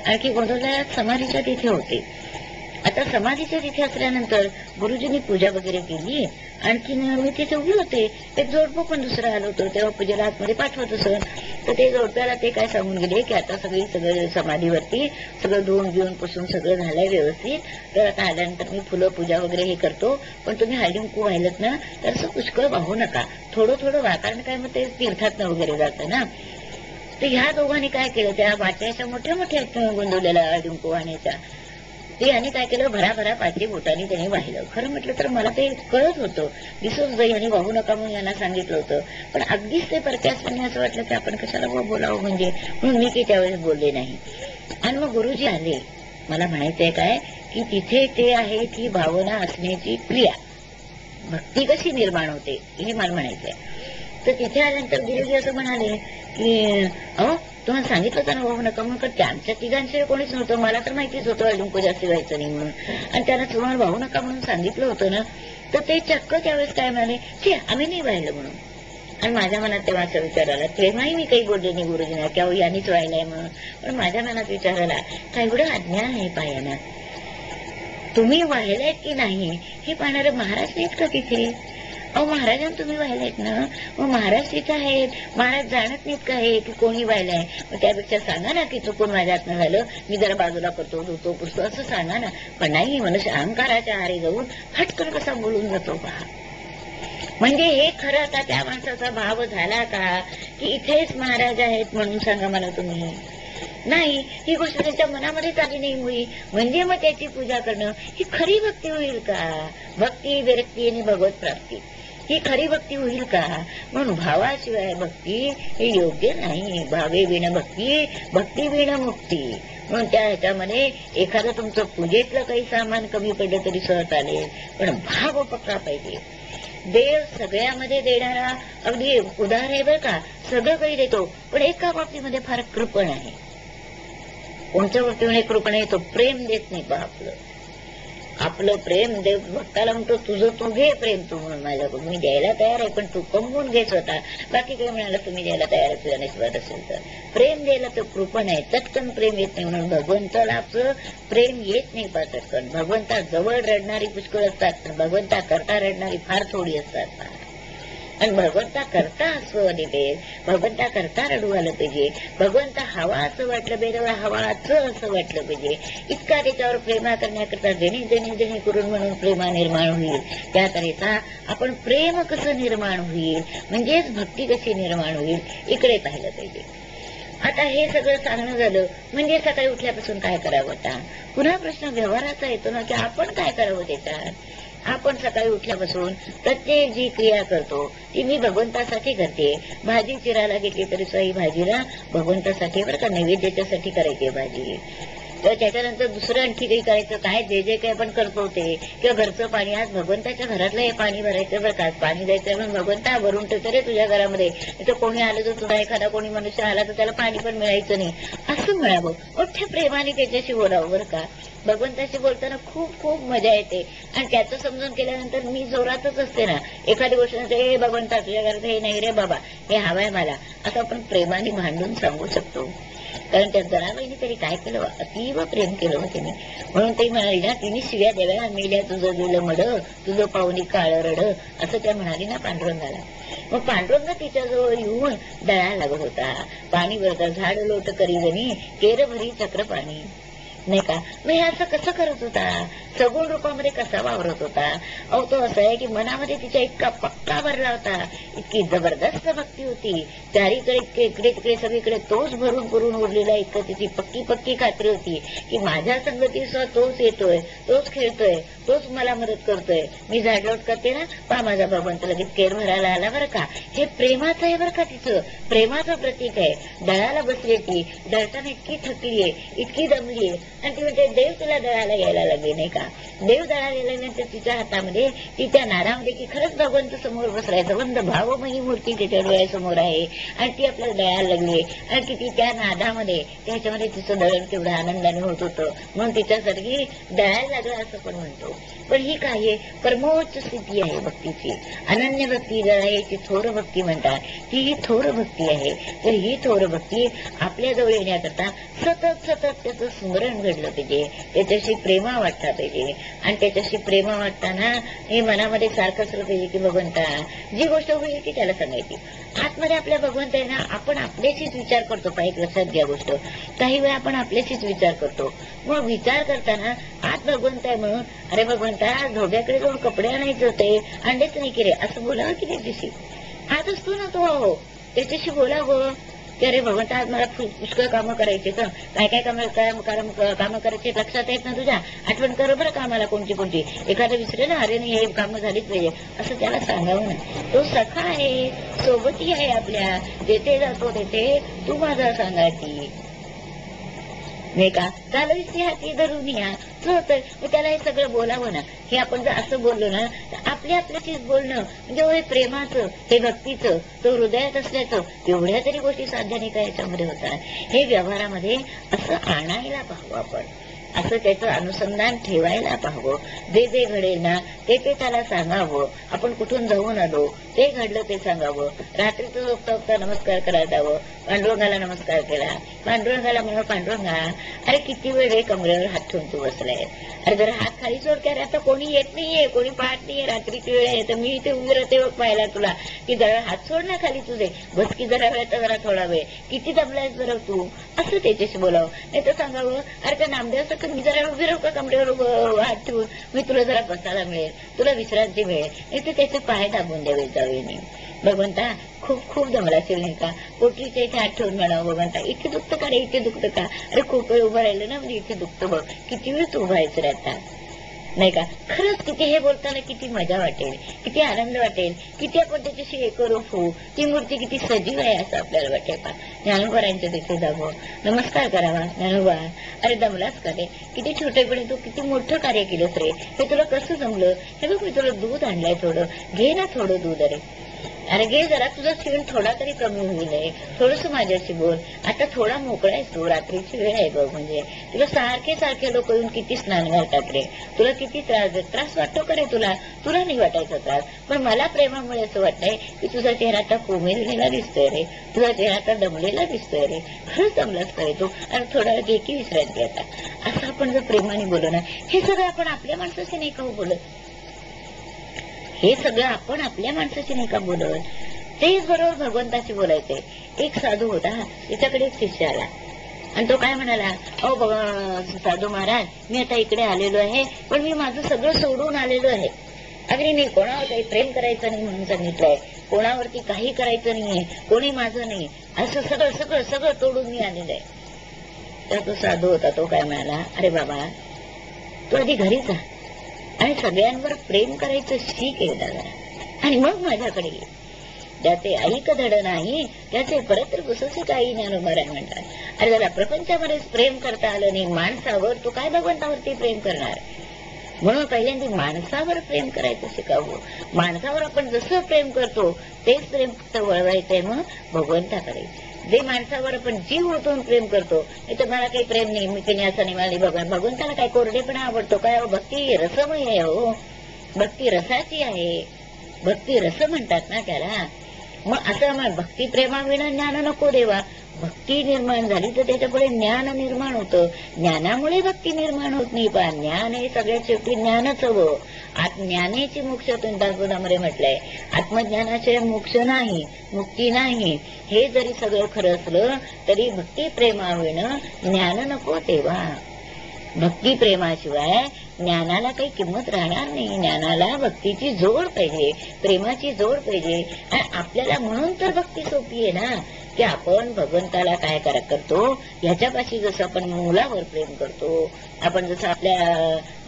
आणखी गोंदवल्या समाधीच्या तिथे होते. आता समाधीच्या तिथे असल्यानंतर गुरुजींनी पूजा वगैरे केली, आणखी मी तिथे उभी होते, एक जोडपं पण दुसरं आलं होतं, तेव्हा पूजेला आतमध्ये पाठवत असत. तर ते जोडप्याला ते काय सांगून गेले की आता सगळं समाधीवरती सगळं धुवून घेऊन पुसून सगळं झालंय व्यवस्थित, तर आता आल्यानंतर मी फुलं पूजा वगैरे हे करतो, पण तुम्ही हळदी कुंकू वाहिलत ना तर असं पुष्कळ वाहू नका, थोडं थोडं वाहा, कारण काय मग ते तीर्थातनं वगैरे जातं ना. तर ह्या दोघांनी काय केलं, त्या वाट्याच्या मोठ्या मोठ्या गोंदवलेल्या हळदी कुंकू वाहण्याच्या, ते आणि काय केलं, भराभरा पाठी बोटाने त्याने वाहिलं. खरं म्हटलं तर मला ते कळत होतं, दिसत जाई आणि वाहू नका म्हणून यांना सांगितलं होतं. पण अगदीच ते परक्यासपणे असं वाटलं की आपण कशाला बोलावं म्हणजे, म्हणून मी काही त्यावेळेस बोलले नाही. आणि मग गुरुजी आले. मला म्हणायचंय काय की तिथे ते आहे ती भावना असण्याची क्रिया, भक्ती कशी निर्माण होते हे मला म्हणायचंय. तर तिथे आल्यानंतर गुरुजी असं म्हणाले की अहो तुम्हाला सांगितलं होतं ना वाहू नका म्हणून. तर आमच्या तिघांशिवाय कोणीच नव्हतं, मला तर माहितीच होतं अडुंक जास्त व्हायचं नाही म्हणून, आणि त्यांना तुम्हाला वाहू नका म्हणून सांगितलं होतं ना. तर ते चक्क त्यावेळेस काय म्हणाले की आम्ही नाही वाहिलं म्हणून. आणि माझ्या मनात तेव्हा असा विचार आला, तेव्हाही मी काही बोलले नाही गुरुजींना की अहो यांनीच व्हायलाय म्हणून. पण माझ्या मनात विचार आला, काय एवढं अज्ञान आहे पायाना, तुम्ही वाहिलायत की नाही हे पाहणारे महाराज नाहीत का तिथे? अहो महाराजांना तुम्ही वाहिलायत ना, मग महाराज तिथे आहेत, महाराज जाणत नाहीत का हे की कोणी वाहिलाय? मग त्यापेक्षा सांगा ना की चुकून माझ्या हातनं झालं, मी जरा बाजूला करतो, धुतो, पुसतो, असं सांगा ना. पण नाही, मनुष्य अहंकाराच्या आहारी जाऊन फटकन कसा बोलून जातो पहा. म्हणजे हे खरं आता त्या माणसाचा भाव झाला का की इथेच महाराज आहेत म्हणून सांगा मला तुम्ही? नाही, ही गोष्ट त्यांच्या मनामध्येच आली नाही मुळी. म्हणजे मग त्याची पूजा करणं ही खरी भक्ती होईल का? भक्ती विरक्ती आणि भगवत प्राप्ती ही खरी भक्ती होईल का? म्हणून भावाशिवाय भक्ती हे योग्य नाही. भावे विण भक्ती, भक्ती विण मुक्ती. म्हणून त्या ह्याच्यामध्ये एखादं तुमचं पूजेतलं काही सामान कमी पडलं तरी सहज चालेल, पण भाव पक्का पाहिजे. देव सगळ्यामध्ये देणारा अगदी उदार आहे बरं का, सगळं काही देतो, पण एका बाबतीमध्ये फार कृपण आहे. कोणत्या बाबतीमध्ये कृपण आहे? तो प्रेम देत नाही बा. आपलं प्रेम देव भक्ताला म्हणतो, तुझं तू घे प्रेम तू म्हणून माझ्याकडून, मी द्यायला तयार आहे पण तू कमवून घे स्वतः. बाकी काही म्हणाला तुम्ही द्यायला तयार तुझ्या नशिबात असेल तर. प्रेम द्यायला तो कृपण आहे, चटकन प्रेम येत नाही. म्हणून भगवंताला आपलं प्रेम येत नाही पा चटकन. भगवंता जवळ रडणारी पुष्कळ असतात, पण भगवंता करता रडणारी फार थोडी असतात. आणि भगवंता करता असं देते, भगवंता करता रडू आलं पाहिजे, भगवंता हवा असं वाटलं पाहिजे, हवाचं असं वाटलं पाहिजे. इतका त्याच्यावर प्रेमा करण्याकरता देणे देणे देणे करून म्हणून प्रेमा निर्माण होईल. त्या तऱ्हेचा आपण प्रेम कसं निर्माण होईल, म्हणजेच भक्ती कशी निर्माण होईल, इकडे पाहिलं पाहिजे. आता हे सगळं सांगणं झालं म्हणजे सकाळी उठल्यापासून काय करावं? आता पुन्हा प्रश्न व्यवहाराचा येतो ना की आपण काय करावं त्याच्यात. आपण सकाळी उठल्यापासून प्रत्येक जी क्रिया करतो ती मी भगवंतासाठी करते. भाजी चिरायला घेतली तरी ही भाजीला भगवंतासाठी बरं का, नैवेद्याच्यासाठी करायची भाजी. तर त्याच्यानंतर दुसरं आणखी काही करायचं काय, जे जे काही आपण करतो ते, किंवा घरचं पाणी, आज भगवंताच्या घरातलं हे पाणी भरायचं बरं का, पाणी द्यायचं म्हणून भगवंता भरून ठेवतो रे तुझ्या घरामध्ये. तर कोणी आलं तर तुला एखादा कोणी मनुष्य आला तर त्याला पाणी पण मिळायचं नाही, असं मिळावं. मोठ्या प्रेमाने त्याच्याशी बोलावं बरं का. भगवंताशी बोलताना खूप खूप मजा येते. आणि त्याचं समजून केल्यानंतर मी जोरातच असते ना, एखादी गोष्ट हे भगवंता तुझ्या घरात हे नाही रे बाबा, हे हवंय मला, असं आपण प्रेमाने भांडून सांगू शकतो. कारण त्या जनाबाईने तरी काय केलं, अतीव प्रेम केलं हो तिने. म्हणून ते म्हणाली ना, तिने शिव्या द्याव्या, मेल्या तुझं गेलं मड, तुझं पाहुणी काळ रड, असं त्या म्हणाली ना पांडुरंगाला. मग पांडुरंग तिच्याजवळ येऊन दळायला लागत होता. पाणी भरता झाड लोट करी जणी, केर भरी चक्र पाणी, नाही का. मग हे असं कसं करत होता, सगुण रूपामध्ये कसा वावरत होता. अहो तो असं आहे की मनामध्ये तिच्या इतका पक्का भरला होता, इतकी जबरदस्त भक्ती होती. चारीकडे इकडे तिकडे सगळीकडे तोच भरून भरून उरलेला, इतकं तिची पक्की पक्की खात्री होती की माझ्या संगतीसह तोच येतोय, तोच खेळतोय, तोच मला मदत करतोय. मी झाडलोट करते ना, पहा माझा भगवंत लगेच केर भरायला आला बरं का. हे प्रेमाचं आहे बरं का, तिचं प्रेमाचं प्रतीक आहे. दळाला बसली ती, दळताना इतकी थकलीये, इतकी दमलीये, आणि ती म्हणते देव तुला दळायला यायला लागले, नाही का. देव दळायला गेल्यानंतर तिच्या हातामध्ये, तिच्या नादामध्ये की खरंच भगवंत समोर बसलायचं, बंद भावमयी मूर्ती तिच्या डोळ्यासमोर आहे, आणि ती आपल्याला दळायला लागली. आणि ती त्या नादामध्ये त्याच्यामध्ये तिचं दळण तेवढं आनंदाने होत होतं, म्हणून तिच्यासारखी दळायला लागलं असं पण म्हणतो. पण ही काय आहे, परमोच्च स्थिती आहे भक्तीची. अनन्य भक्ती जळायची थोर भक्ती म्हणतात, ही थोर भक्ती आहे. तर ही थोर भक्ती आपल्या जवळ येण्याकरता सतत सतत त्याचं स्मरण घडलं पाहिजे, त्याच्याशी प्रेमा वाटता पाहिजे. आणि त्याच्याशी प्रेमा वाटताना हे मनामध्ये सारखं असलं पाहिजे की भगवंता जी गोष्ट होईल ती त्याला सांगायची. आतमध्ये आपल्या भगवंत आहे ना, आपण आपल्याशीच विचार करतो. पाहिजे लक्षात घ्या गोष्ट, काही वेळा आपण आपल्याशीच विचार करतो. मग विचार करताना आत भगवंत आहे म्हणून, अरे भगवंता धोब्याकडे जाऊन कपडे आणायचे होते, अंडेच नाही की रे, असं बोलावं की त्याच्याशी. आत असतो ना तो, त्याच्याशी बोलावं, की अरे भगवंता आज मला पुष्कळ कामं करायचे तर काय काय कामं करायचे लक्षात येत ना तुझ्या, आठवण कर बरं कामाला कोणती कोणती, एखादं विसरे ना, अरे नाही हे कामं झालीच पाहिजे असं त्याला सांगावं ना. तो सखा आहे, सोबती आहे आपल्या, जेथे जातो तेथे तू माझा सांगाती नाही का, चालवीस हाती धरून या तर त्याला हे सगळं बोलावं ना. हे आपण जर असं बोललो ना तर आपल्याचीच बोलणं म्हणजे हे प्रेमाचं, हे भक्तीचं, तो हृदयात असल्याचं एवढ्या तरी गोष्टी साध्य नाही का याच्यामध्ये होतात. हे व्यवहारामध्ये असं आणायला पाहावं आपण, असं त्याचं अनुसंधान ठेवायला पाहावं. जे जे घडेल ना ते त्याला सांगावं. आपण कुठून जाऊन आलो ते घडलं ते सांगावं. रात्रीचं झोपता नमस्कार करायला जावं, पांडुरंगाला नमस्कार केला, पांडुरंगाला म्हणून पांडुरंगा अरे किती वेळ रे कमरेवर हात ठेवून तू बसलाय, अरे जरा हात खाली सोड, अरे आता कोणी येत नाहीये, कोणी पाहत नाहीये, रात्रीची वेळ आहे तर मी इथे उभी राहते पाहायला तुला, की जरा हात सोड ना खाली तुझे, बस की जरा वेळ तर जरा थोडा वेळ, किती दमलायस जरा तू, असं त्याच्याशी बोलावं. नाही तर सांगावं अरे त्या नामदेव मी जरा उभी राहू का कमरेवर हात ठेवून, मी तुला जरा बसायला मिळेल, तुला विश्रांती मिळेल, नाही तर त्याचे पाय दाबून द्यावे जावे नाही. भगवंता खूप खूप दमला असेल नाही का, पोटरीच्या इथे हात ठेवून म्हणावं भगवंता इथे दुखतं का रे, इथे दुखतं का, अरे खूप वेळ उभं राहिलं ना म्हणजे इथे दुखतं बघ, किती वेळ तू उभायचं राहता नाही का. खरंच किती हे बोलताना किती मजा वाटेल, किती आनंद वाटेल, किती आपण त्याच्याशी एकरूप होऊ, ती मूर्ती किती सजीव आहे असं आपल्याला वाटेल. का ज्ञानोबारांच्या तिथे जावं, नमस्कार करावा, ज्ञानोबा अरे दमलाच का रे, किती छोटेपणे तू किती मोठं कार्य केलंस रे, हे तुला कसं जमलं, हे बघ मी तुला दूध आणलंय, थोडं घे ना, थोडं दूध, अरे घे जरा, तुझा क्षीण थोडा तरी कमी होईल नये, थोडस माझ्याशी बोल, आता थोडा मोकळा आहेस तू, रात्रीची वेळ आहे बघ, म्हणजे तुला सारखे सारखे लोक येऊन किती स्नान घालतात रे, तुला किती त्रास वाटतो का रे, तुला नाही वाटायचा त्रास, पण मला प्रेमामुळे असं वाटतंय की तुझा चेहरा आता कोमेजलेला दिसतोय रे, तुझा चेहरा आता दमलेला दिसतोय रे, खरंच दमलाच करे तू, आणि थोडा वेळ घे की विश्रांती आता, असं आपण जर प्रेमाने बोललो ना, हे सगळं आपण आपल्या माणसाशी नाही का बोलत, हे सगळं आपण आपल्या माणसाशी नाही का बोलत, तेच बरोबर भगवंताशी बोलायचंय. एक साधू होता, त्याच्याकडे एक शिष्य आला आणि तो काय म्हणाला, अहो साधू महाराज मी आता इकडे आलेलो आहे, पण मी माझं सगळं सोडून आलेलो आहे, अगदी नाही कोणावर काही प्रेम करायचं नाही म्हणून सांगितलंय, कोणावरती काही करायचं नाहीये, कोणी माझं नाही, असं सगळं सगळं सगळं तोडून मी आलेलं आहे. तर तो साधू होता, तो काय म्हणाला, अरे बाबा तू आधी घरी जा आणि सगळ्यांवर प्रेम करायचं शिक एकदा जरा, आणि मग माझ्याकडे ये. ज्याचे ऐक धड नाही त्याचे परत गुससे काही ज्ञानोबा म्हणतात. अरे जरा प्रपंचामध्ये प्रेम करता आलं नाही माणसावर, तू काय भगवंतावरती प्रेम करणार, म्हणून पहिल्यांदा माणसावर प्रेम करायचं शिकावं. माणसावर आपण जसं प्रेम करतो तेच प्रेम फक्त वळवायचंय मग भगवंताकडे. जे माणसावर आपण जीव ओतून प्रेम करतो, नाही तर मला काही प्रेम नाही, मी काही असं नाही, मला भगवंताला काय कोरडेपणा आवडतो काय, भक्ती रसमय आहे हो, भक्ती रसाची आहे, भक्ती रस म्हणतात ना त्याला. मग असं भक्ती प्रेमाविना ज्ञान नको देवा, भक्ती निर्माण झाली तर त्याच्यापुढे ज्ञान निर्माण होतं, ज्ञानामुळे भक्ती निर्माण होत नाही. पण ज्ञान हे सगळ्यात शेवटी ज्ञानच हवं. ज्ञानेची मोक्ष दासबोधामध्ये म्हटलंय, आत्मज्ञानाशिवाय मोक्ष नाही, मुक्ती नाही. हे जरी सगळं खरं असलं तरी भक्ती प्रेमाविना ज्ञान नको तेव्हा. भक्ती प्रेमाशिवाय ज्ञानाला काही किंमत राहणार नाही. ज्ञानाला भक्तीची जोड पाहिजे, प्रेमाची जोड पाहिजे. आणि आपल्याला म्हणून तर भक्ती सोपी आहे ना, की आपण भगवंताला काय करतो, ह्याच्यापाशी जसं आपण मुलावर प्रेम करतो, आपण जसं आपल्या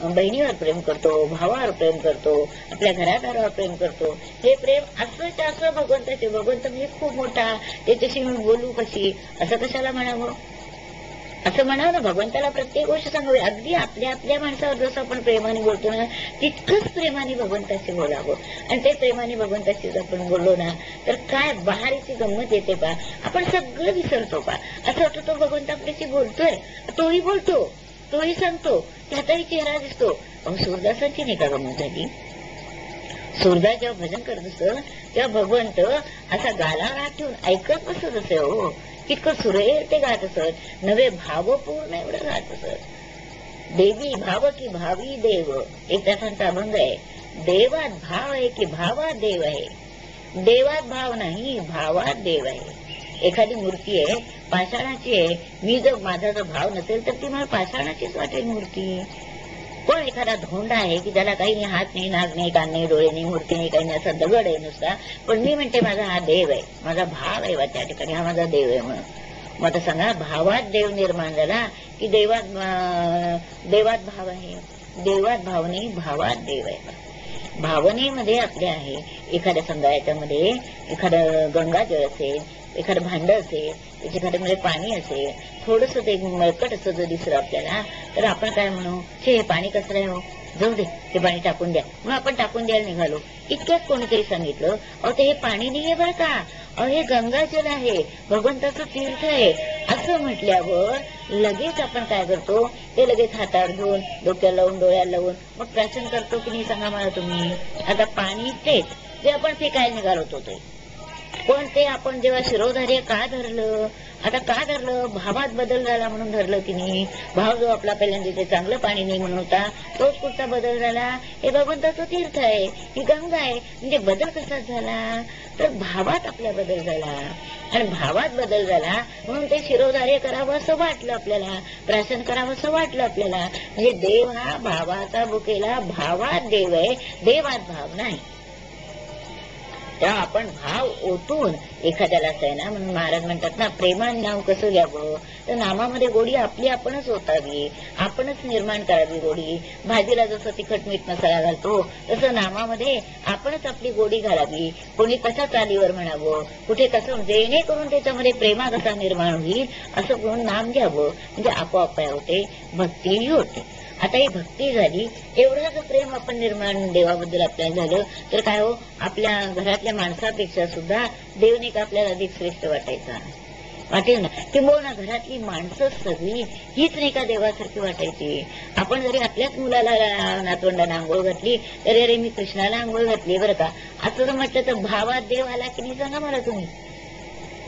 बहिणीवर प्रेम करतो, भावावर प्रेम करतो, आपल्या घरादारावर प्रेम करतो, हे प्रेम असंच असं भगवंताचे. भगवंत म्हणजे खूप मोठा, त्याच्याशी मी बोलू कशी, असं कशाला म्हणावं, असं म्हणावं ना. भगवंताला प्रत्येक गोष्ट सांगावी. अगदी आपल्या आपल्या माणसावर जसं आपण प्रेमाने बोलतो ना, तितकंच प्रेमाने भगवंताशी बोलावं. आणि ते प्रेमाने भगवंताशी आपण बोललो ना तर काय बहारीची गंमत येते पा, आपण सगळं विसरतो पा. असं वाटतं तो भगवंत आपल्याशी बोलतोय, तोही बोलतो, तोही सांगतो, त्याचाही चेहरा दिसतो. सूरदासांची नाही का गंमत झाली, सूरदास जेव्हा भजन करत असत तेव्हा भगवंत असा गालावर हात ठेवून ऐकत बसत असे. हो, इतकं सुरेल ते गात असत, नवे भावपूर्ण एवढं गात असत. देवी भाव की भावी देव, एक त्याचा अभंग आहे. देवात भाव आहे की भावात देव आहे, देवात भाव नाही भावात देव आहे. एखादी मूर्ती आहे पाषाणाची आहे, मी जर माझा जर भाव नसेल तर ती मला पाषाणाचीच वाटेल मूर्ती. कोण एखादा धोंडा आहे की त्याला काही नाही, हात नाही, नाक नाही, कान नाही, डोळे नाही, मूर्ती नाही, काही नाही, असा दगड आहे नुसता, पण मी म्हणते माझा हा देव आहे, माझा भाव आहे त्या ठिकाणी, हा माझा देव आहे म्हणून. मग आता सांगा, भावात देव निर्माण झाला की देवात भाव आहे? देवात भाव नाही, भावात देव आहे. भावनेमध्ये आपले आहे. एखाद्या समजा याच्यामध्ये एखादं गंगाजळ असेल, एखादं भांड असेल, त्याच्यामध्ये पाणी असेल, थोडस ते मळकट असं जर दिसलं आपल्याला, तर आपण काय म्हणू, हे पाणी कसं आहे हो, जाऊ दे ते पाणी टाकून द्या, म्हणून आपण टाकून द्यायला निघालो. इतक्यात कोणीतरी सांगितलं, अहो ते हे पाणी नाहीये बरं का, अहो हे गंगाजल आहे, भगवंताचं तीर्थ आहे. असं म्हटल्यावर लगेच आपण काय करतो, ते लगेच हातावर घेऊन, डोक्याला लावून, डोळ्याला लावून मग प्राशन करतो की नाही सांगा मला तुम्ही. आता पाणी तेच जे आपण फेकायला निघालो होतो ते, पण ते आपण जेव्हा शिरोधार्य का धरलं, आता का धरलं, भावात बदल झाला म्हणून धरलं की नाही. भाव जो आपला पहिल्यांदा ते चांगलं पाणी नाही म्हणून होता, तोच कुठचा बदल झाला, हे भगवंताचं तीर्थ आहे, ही गंगा आहे. म्हणजे बदल कसा झाला, तर भावात आपला बदल झाला. आणि भावात बदल झाला म्हणून ते शिरोधार्य करावं असं वाटलं आपल्याला, प्राशन करावं असं वाटलं आपल्याला. म्हणजे देव हा भावाचा भुकेला, भावात देव आहे, देवात भाव नाही. तेव्हा आपण भाव ओतून एखाद्याला असं आहे ना, म्हणून महाराज म्हणतात ना, प्रेमान नाव कसं घ्यावं, तर नामामध्ये गोडी आपली आपणच ओतावी, आपणच निर्माण करावी गोडी. भाजीला जसं तिखट मीठ मसाला घालतो तसं नामामध्ये आपणच आपली गोडी घालावी. कोणी कशा चालीवर म्हणावं, कुठे कसं, जेणेकरून त्याच्यामध्ये प्रेमा कसा निर्माण होईल असं करून नाम घ्यावं. म्हणजे आपोआप काय होते, भक्तीही होते. आता ही भक्ती झाली, एवढं जर प्रेम आपण निर्माण देवाबद्दल आपल्याला झालं, तर काय हो, आपल्या घरातल्या माणसापेक्षा सुद्धा देव नाही का आपल्याला अधिक श्रेष्ठ वाटायचा, वाटेल ना. किंबहुना घरातली माणसं सगळी हीच नाही का देवासारखी वाटायची. आपण जरी आपल्याच मुलाला, नातवंडांना आंघोळ घातली, तरी अरे मी कृष्णाला आंघोळ घातली बरं का, असं जर म्हटलं तर भावात देव आला की नाही सांगा मला तुम्ही,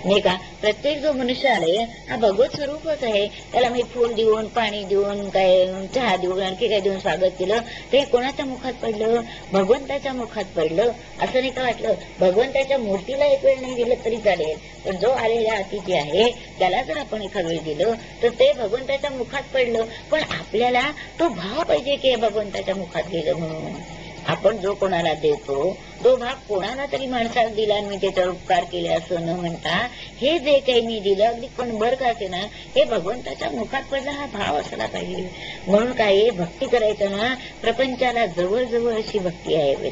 नाही का. प्रत्येक जो मनुष्य आले हा भगवत स्वरूपच आहे. त्याला मी फूल देऊन, पाणी देऊन, काय चहा देऊन, आणखी काय देऊन स्वागत केलं, ते कोणाच्या मुखात पडलं, भगवंताच्या मुखात पडलं. असं नाही का वाटलं, भगवंताच्या मूर्तीला एक वेळ नाही दिलं तरी चालेल, पण जो आलेला अतिथी आहे त्याला जर आपण एखाद वेळ दिलं तर ते भगवंताच्या मुखात पडलं. पण आपल्याला तो भाव पाहिजे की भगवंताच्या मुखात गेलं म्हणून. आपण जो कोणाला देतो तो भाग कोणाला तरी माणसाला दिला आणि मी त्याच्यावर उपकार केले असं न म्हणता, हे जे काही मी दिलं अगदी कणभर का असे ना, हे भगवंताच्या मुखात पडला हा भाव असला पाहिजे. म्हणून काय भक्ती करायचं ना, प्रपंचाला जवळ अशी भक्ती आहे.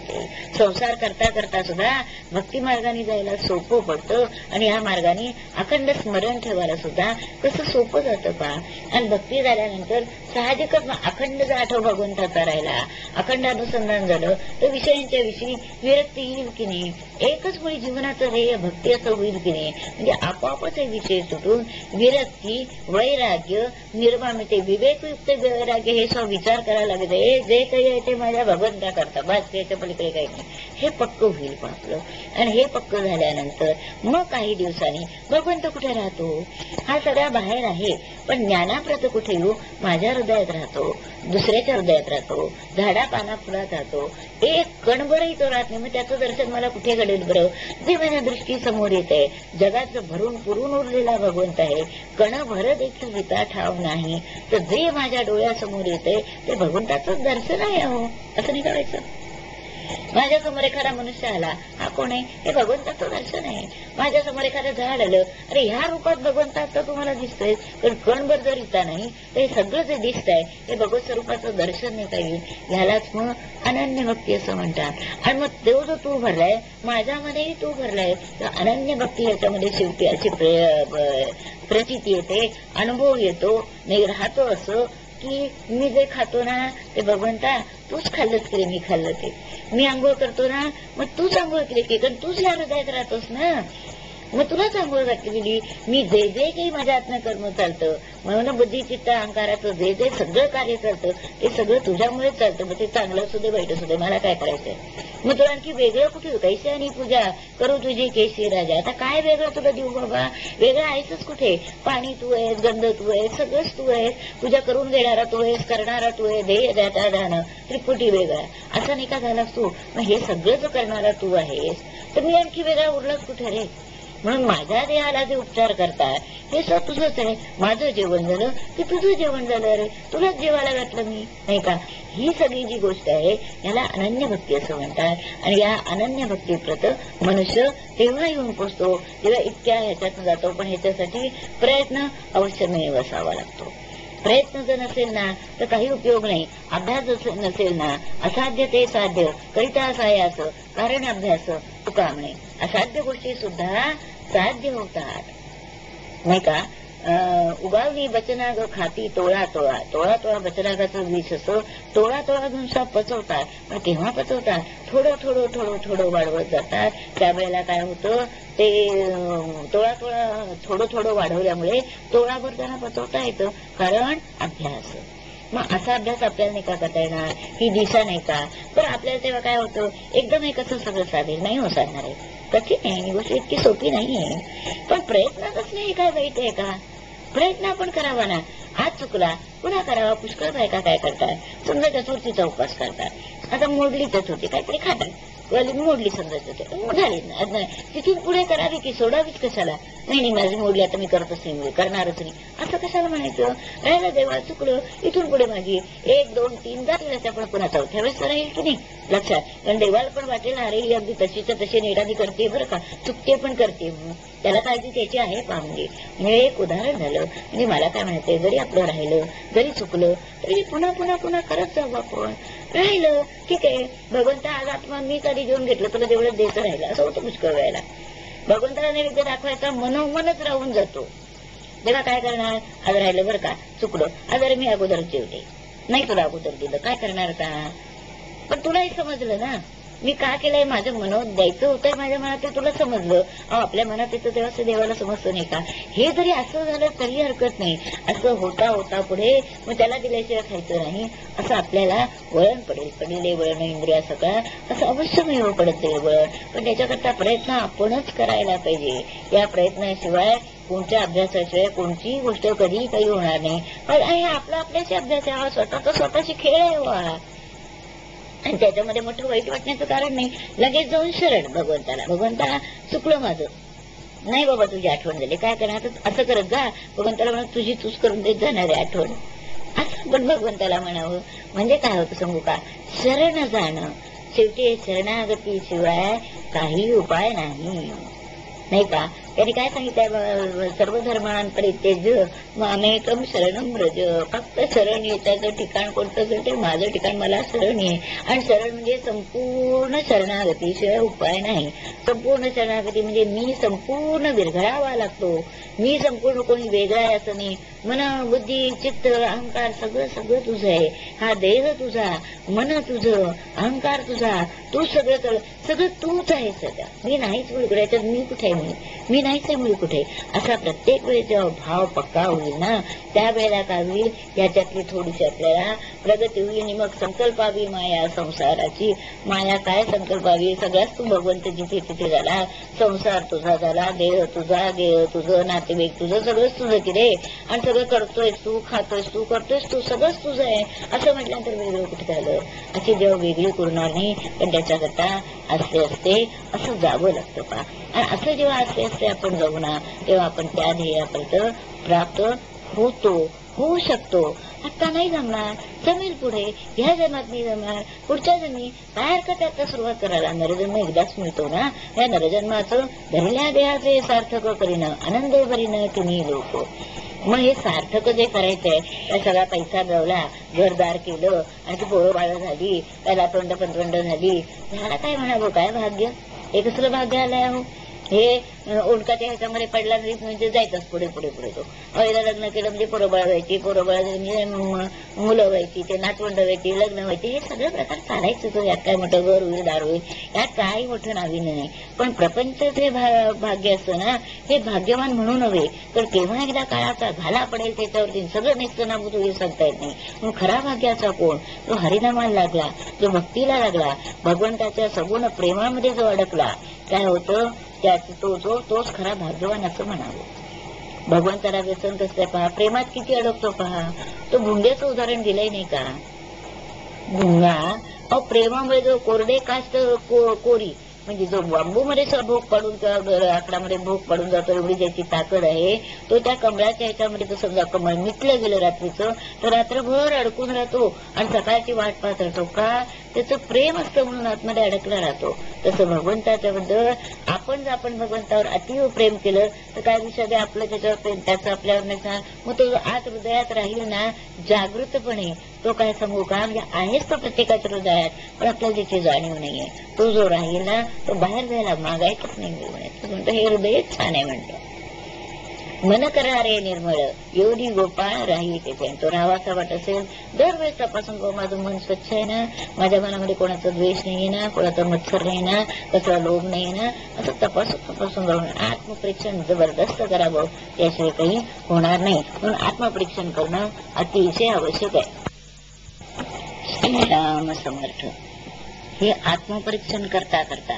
संसार करता करता सुद्धा भक्ती मार्गाने जायला सोपं पडतं. आणि या मार्गाने अखंड स्मरण ठेवायला सुद्धा कसं सोपं जातं पहा. आणि भक्ती झाल्यानंतर साहजिकच अखंड जर आठव भगवंताचा राहिला, अखंड अनुसंधान झालं, तर विषयांच्या विषयी विरक्ती येईल की नाही. एकच मुळी जीवनाचं ध्येय भक्ती असं होईल की नाही. म्हणजे आपोआपच हे विषय सुटून विरक्ती, वैराग्य निर्माण होते. विवेकयुक्त वैराग्य हे विचार करायला लागते, जे काही आहे ते माझ्या भगवंता करता, बस त्याच्या पलीकडे काही नाही, हे पक्क होईल आपलं. आणि हे पक्क झाल्यानंतर मग काही दिवसांनी भगवंत कुठे राहतो, हा सगळा बाहेर आहे, पण ज्ञानाप्रत कुठे येऊ, माझ्या हृदयात राहतो, दुसऱ्याच्या हृदयात राहतो, झाडा पाना फुलात राहतो. एक कणभरही तो राहत नाही. मग त्याचं दर्शन मला कुठे घडेल बरं. जे माझ्या दृष्टी समोर येत आहे, जगाचं भरून पुरून उरलेला भगवंत आहे, कणभर देखील विता ठाव नाही, तर जे माझ्या डोळ्यासमोर येत आहे ते भगवंताचं दर्शन आहे. अहो असं नाही करायचं. माझ्यासमोर एखादा मनुष्य आला, हा कोण आहे, हे भगवंताचं दर्शन आहे. माझ्यासमोर एखादं झाड आलं, अरे ह्या रूपात भगवंताचं तुम्हाला दिसतंय, पण कणभर जर इथं नाही तर हे सगळं जे दिसतंय हे भगवत स्वरूपाचं दर्शन नाही काही. ह्यालाच मग अनन्य भक्ती असं म्हणतात. आणि मग तो जो तू भरलाय, माझ्यामध्येही तू भरलाय, तर अनन्य भक्ती याच्यामध्ये शेवटी अशी प्रचिती येते, अनुभव येतो. नाही राहतो असं की मी जे खातो ना ते भगवंता तूच खाल्लंच केले, मी खाल्लं ते. मी आंघोळ करतो ना, मग तूच आंघोळ केली की, कारण तूच या हृदयात राहतोस ना, मग तुलाच आंघोळ घातलेली. मी जे जे काही माझ्या आत्म्या कर्म चालतं, म्हणून बुद्धी चित्त अहंकाराचं जे जे सगळं कार्य चालतं ते सगळं तुझ्यामुळेच चालतं. मग ते चांगलं असू दे, वाईट असू दे, मला काय करायचंय. मग तुला आणखी वेगळं कुठे, कैसे आणि पूजा करू तुझी केशी राजा. आता काय वेगळं तुला देऊ बाबा, वेगळं आहेसच कुठे. पाणी तू आहेस, गंध तू आहेस, सगळंच तू आहेस. पूजा करून घेणारा तू आहेस, करणारा तू आहे, ध्येय दाता दान त्रिपुटी वेगळा असं नाही का झालास तू. मग हे सगळं जर करणारा तू आहेस तर मी आणखी वेगळा उरलाच कुठे रे. म्हणून माझ्या देहाला जे उपचार करतात हे सर तुझंच आहे. माझं जेवण झालं की तुझं जेवण झालं, अरे तुलाच जेवायला घातलं मी, नाही का. ही सगळी जी गोष्ट आहे याला अनन्य भक्ती असं म्हणतात. आणि या अनन्य भक्तीप्रत मनुष्य तेव्हा येऊन पोचतो तेव्हा इतक्या ह्याच्यातून जातो. पण ह्याच्यासाठी प्रयत्न अवश्यमेव असावा लागतो. प्रयत्न जर नसेल ना तर काही उपयोग नाही. अभ्यास जर नसेल ना, असाध्य ते साध्य करिता सायास कारण अभ्यास तुका म्हणे. असाध्य गोष्टी सुद्धा साध्य होतात, नाही का. उगावली बचनाग खाती तोळा तोळा, तोळा तोळा बचनागाचं विष असं टोळा टोळा घेऊन पचवतात. पण केव्हा पचवतात? थोडं थोडं थोडं थोडं वाढवत जातात. त्यावेळेला काय होतं, ते तोळा तोळा थोडं थोडं वाढवल्यामुळे तोळाभर त्यांना पचवता येतं, कारण अभ्यास. मग असा अभ्यास आपल्याला नाही का करता येणार, ही दिशा नाही का. तर आपल्याला तेव्हा काय होतं, एकदम एकच सगळं साधेल नाही हो साधणार आहे, कठीण आहे, ही गोष्ट इतकी सोपी नाहीये. पण प्रयत्नातच नाही काय वाईट आहे का. प्रयत्न आपण करावा ना. आज चुकला पुन्हा करावा. पुष्कळ बायका काय करतात, समजा चतुर्थीचा उपवास करतात. आता मोडली चतुर्थी काहीतरी खातात, मोडली समजा चतुर्थी झाली ना, तिथून पुढे करावी की सोडावीच कशाला. नाही माझी मोडली आता मी करतच नाही, करणारच नाही असं कशाला म्हणायचं. राहिलं देवा चुकलं, इथून पुढे माझी 1 2 3 जातील, आपण पुन्हा चौथ्या वेळेस राहील की नाही लक्षात. कारण देवाला पण वाटेल अरे ही अगदी तशीच्या तशी नेटाने करते बरं का, चुकते पण करते, त्याला काळजी त्याची आहे पा. म्हणजे एक उदाहरण झालं. म्हणजे मला काय म्हणायचंय, जरी आपलं राहिलं जरी चुकलं तरी पुन्हा पुन्हा पुन्हा करत जाऊ आपण. राहिलं ठीक आहे, भगवंता आज आत्मा मी कधी घेऊन घेतलं तुला तेवढं द्यायचं राहिलं असं होतं पुष्कळ वेळेला. भगवंताला नैवेद्य दाखवायचा मनोमनच राहून जातो. तेव्हा काय करणार, आज राहिलं बरं का, चुकलं, आज अरे मी अगोदर जेवते, नाही तुला अगोदर दिलं, काय करणार का. पण तुलाही समजलं ना मी का केलंय, माझं मनात द्यायचं होतंय, माझ्या मनात ते तुला समजलं. आपल्या मनात येतं तेव्हा असं देवाला समजतं नाही का. हे जरी असं झालं तरी हरकत नाही. असं होता होता पुढे मग त्याला दिल्याशिवाय खायचं नाही असं आपल्याला वळण पडेल. पडलेले वळण इंद्रिया सगळा असं अवश्य मिळव पडत ते वळण. पण त्याच्याकरता प्रयत्न आपणच करायला पाहिजे. या प्रयत्नाशिवाय कोणत्या अभ्यासाशिवाय कोणतीही गोष्ट कधी काही होणार नाही. पण आपला आपल्याशी अभ्यास आहे, स्वतःचा स्वतःची खेळ आहे वा. आणि त्याच्यामध्ये मोठं वाईट वाटण्याचं कारण नाही. लगेच जाऊन शरण भगवंताला, भगवंता चुकलं माझं, नाही बाबा तुझी आठवण झाली, काय करणार असं करत जा. भगवंताला म्हणा तुझी तूच करून देत जाणार आहे आठवण, असं पण भगवंताला म्हणावं. म्हणजे काय होतं सांगू का, शरण जाणं. शेवटी शरणागती शिवाय काही उपाय नाही, नाही का. त्यांनी काय सांगितलंय, सर्व धर्मान परित्यज्य मामेकम शरणम व्रज. फक्त शरण येत्याचं ठिकाण कोणतं, ते माझं ठिकाण, मला शरण आहे. आणि शरण म्हणजे संपूर्ण शरणागती, शिवाय उपाय नाही. संपूर्ण शरणागती म्हणजे मी संपूर्ण विरघळावा लागतो. मी संपूर्ण कोणी वेगळा आहे असं नाही. मन बुद्धी चित्त अहंकार सगळं सगळं तुझं आहे. हा देह तुझा, मन तुझं, अहंकार तुझा, तू सगळं सगळं तूच आहे सगळं. मी नाहीच मुळी, याच्यात मी कुठे आहे, मी नाहीच आहे मुळी कुठे. असा प्रत्येक वेळेस जेव्हा भाव पक्का होईल ना, त्यावेळेला काय होईल, याच्यातली थोडीशी आपल्याला प्रगती होईल. आणि मग संकल्पावी माया संसाराची. माया काय संकल्पावी, सगळ्याच तू भगवंत जिथे तिथे झाला, संसार तुझा झाला, देह तुझा, गेह तुझं, नातेवाईक तुझं, सगळंच तुझं की रे. आणि सगळं करतोयस तू, खातोयस तू, करतोयस तू, सगळंच तुझं आहे. असं म्हटल्यानंतर वेगळं कुठे झालं. अशी जेव्हा वेगळी करणार नाही, पण त्याच्याकरता असते असते असं जावं लागतं पा. आणि असं जेव्हा असते असते आपण जाऊ ना, तेव्हा आपण त्या ध्येयापर्यंत प्राप्त होतो, होऊ शकतो. आता नाही जमणार, जमेल पुढे, ह्या जन्मात नाही जमणार, पुढच्या जन्मी काय हरकत आहे आता सुरुवात करायला. नरजन्म एकदाच मिळतो ना, या नरजन्माचं धरल्या देहाचे सार्थक करीनं आनंद भरीनं तुम्ही लोक. मग हे सार्थक जे करायचंय, त्या सगळा पैसा मिळवला, घरदार केलं, आणि ती पोरं बाळ झाली, त्याला तोंड पंतवंड झाली, ह्याला काय म्हणावं, काय भाग्य, हे कसलं भाग्य आलंय हो. हे ओळखाच्या ह्याच्यामध्ये पडला नाही म्हणजे जायचंच पुढे पुढे पुढे. तो पहिला लग्न केलं म्हणजे पोरबळ व्हायची, पोरबळ म्हणजे मुलं व्हायची, ते नातवंड व्हायची, लग्न व्हायचे, हे सगळे प्रकार चालायचं. तो यात काय मोठं घर होईल, दार होईल, यात काही मोठं नाविन्य नाही. पण प्रपंच जे भाग्य असतं ना, हे भाग्यवान म्हणू नव्हे, तर केव्हा एकदा काळाचा घाला पडेल त्याच्यावरती सगळं नेस्तनाभूत होईल, सांगता येत नाही. मग खरा भाग्याचा कोण, तो हरिनामाला लागला, जो भक्तीला लागला, भगवंताच्या सगुण प्रेमामध्ये जो अडकला, काय होतं तोच खरा भाग्यवान असं म्हणावं. भगवंताला व्यसन कसं पहा, प्रेमात किती अडकतो पहा. तो भुंग्याचं उदाहरण दिलंय नाही का. भुंगा प्रेमामुळे जो कोरडे कास्ट कोरी म्हणजे जो बांबूमध्ये भोग पडून किंवा लाकडामध्ये भोग पडून जातो एवढी ज्याची ताकद आहे, तो त्या कमळाच्या ह्याच्यामध्ये तर समजा कमळ मिटलं गेलं रात्रीचं तर रात्रभर अडकून राहतो आणि सकाळची वाट पाहत राहतो. का? त्याचं प्रेम असतं म्हणून आतमध्ये अडकला राहतो. तसं भगवंताच्या बद्दल आपण जर आपण भगवंतावर अतिव प्रेम केलं तर काय दिवसात आपलं त्याच्यावर प्रेम त्याचं आपल्यावर नाही, मग तो आत हृदयात राहील ना जागृतपणे. तो काय सांगू का, म्हणजे आहेच तो प्रत्येकाच्या हृदयात, पण आपल्याला त्याची जाणीव नाहीये. तो जो राहील ना तो बाहेर जायला मागायचंच नाही म्हणतो. हे हृदयच छान आहे म्हणतो. मन करणारे निर्मळ एवढी गोपाळ राहील त्याचे. तो राहावासा वाट असेल दरवेळेस तपासून गो माझं मन स्वच्छ आहे ना, माझ्या मनामध्ये कोणाचा द्वेष नाहीये ना, कोणाचा मत्सर नाही ना, कसला लोभ नाहीये ना, असं तपासून जाऊन आत्मपरीक्षण जबरदस्त करावं. त्याशिवाय काही होणार नाही. म्हणून आत्मपरीक्षण करणं अतिशय आवश्यक आहे. श्रीराम समर्थ. हे आत्मपरीक्षण करता करता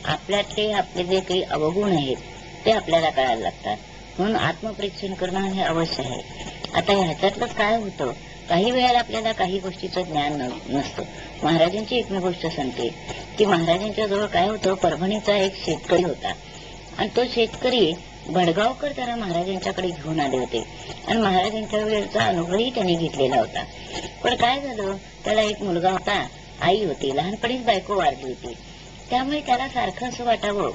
आपल्यातले आपले जे काही अवगुण आहेत ते आपल्याला कळायला लागतात. म्हणून आत्मपरीक्षण करणं हे अवश्य आहे. आता ह्याच्यातलं काय होतं, काही वेळेला आपल्याला काही गोष्टीचं ज्ञान नसतं. महाराजांची एक मी गोष्ट सांगते की महाराजांच्या जवळ काय होतं, परभणीचा एक शेतकरी होता आणि तो शेतकरी भडगावकर त्याला महाराजांच्याकडे घेऊन आले होते आणि महाराजांच्या वेळेचा अनुभवही त्यांनी घेतलेला होता. पण काय झालं, त्याला एक मुलगा होता, आई होती, लहानपणीच बायको वारली होती. त्यामुळे त्याला सारखं असं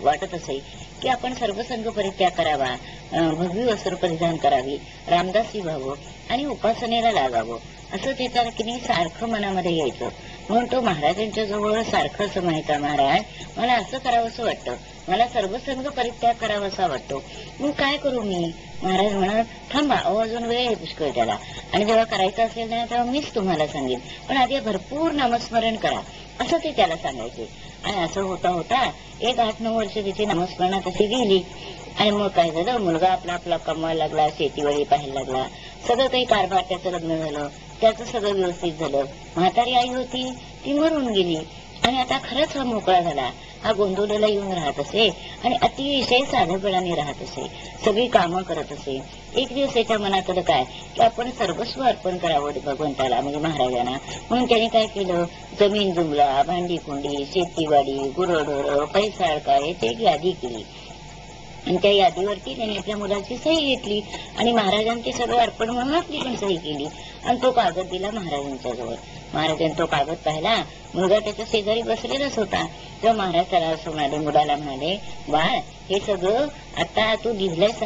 वाटत असे की आपण सर्वसंग परित्याग करावा, भगवी वस्त्र परिधान करावी, रामदासी व्हावं आणि उपासनेला लागावं, असं त्याच्या की सारखं मनामध्ये यायचं. म्हणून तो महाराजांच्या जवळ सारखं असं म्हणायचा, महाराज मला असं करावं असं वाटतं, मला सर्वसंग परित्याग करावा असा वाटतो, मग काय करू मी? महाराज म्हणत, थांबा, अजून वेळ आहे पुष्कळ त्याला, आणि जेव्हा करायचं असेल ना तेव्हा मीच तुम्हाला सांगेन, पण आधी भरपूर नामस्मरण करा, असं ते त्याला सांगायचे. आणि असं होता होता एक 8-9 वर्ष त्याची नामस्मरणात अशी गेली. आणि मग काय झालं, मुलगा आपला आपला कमवायला लागला, शेतीवाडी पाहायला लागला, सगळं काही कारभार, त्याचं लग्न झालं, त्याचं सगळं व्यवस्थित झालं. म्हातारी आई होती ती मरून गेली आणि आता खरंच हा मोकळा झाला. हा गोंधळला येऊन राहत असे आणि अतिशय साधेपणाने राहत असे, सगळी कामं करत असे. एक दिवस त्याच्या मनात आलं काय की आपण सर्वस्व अर्पण करावं भगवंताला, म्हणजे महाराजांना. म्हणून त्याने काय केलं, जमीन जुमला, भांडी कुंडी, शेतीवाडी, गुरढोर, पैसा अडका याची एक यादी केली आणि त्या यादीवरती त्यांनी आपल्या मुलाची सही घेतली आणि महाराजांचे सगळं अर्पण म्हणून आपली पण सही केली आणि तो कागद दिला महाराजांच्या जवळ. महाराजांनी तो कागद पाहिला, मुलगा त्याच्या शेजारी बसलेलाच होता. तेव्हा महाराज त्याला असं म्हणाले, मुलाला म्हणाले, बाळ हे सगळं आता तू दिलंयस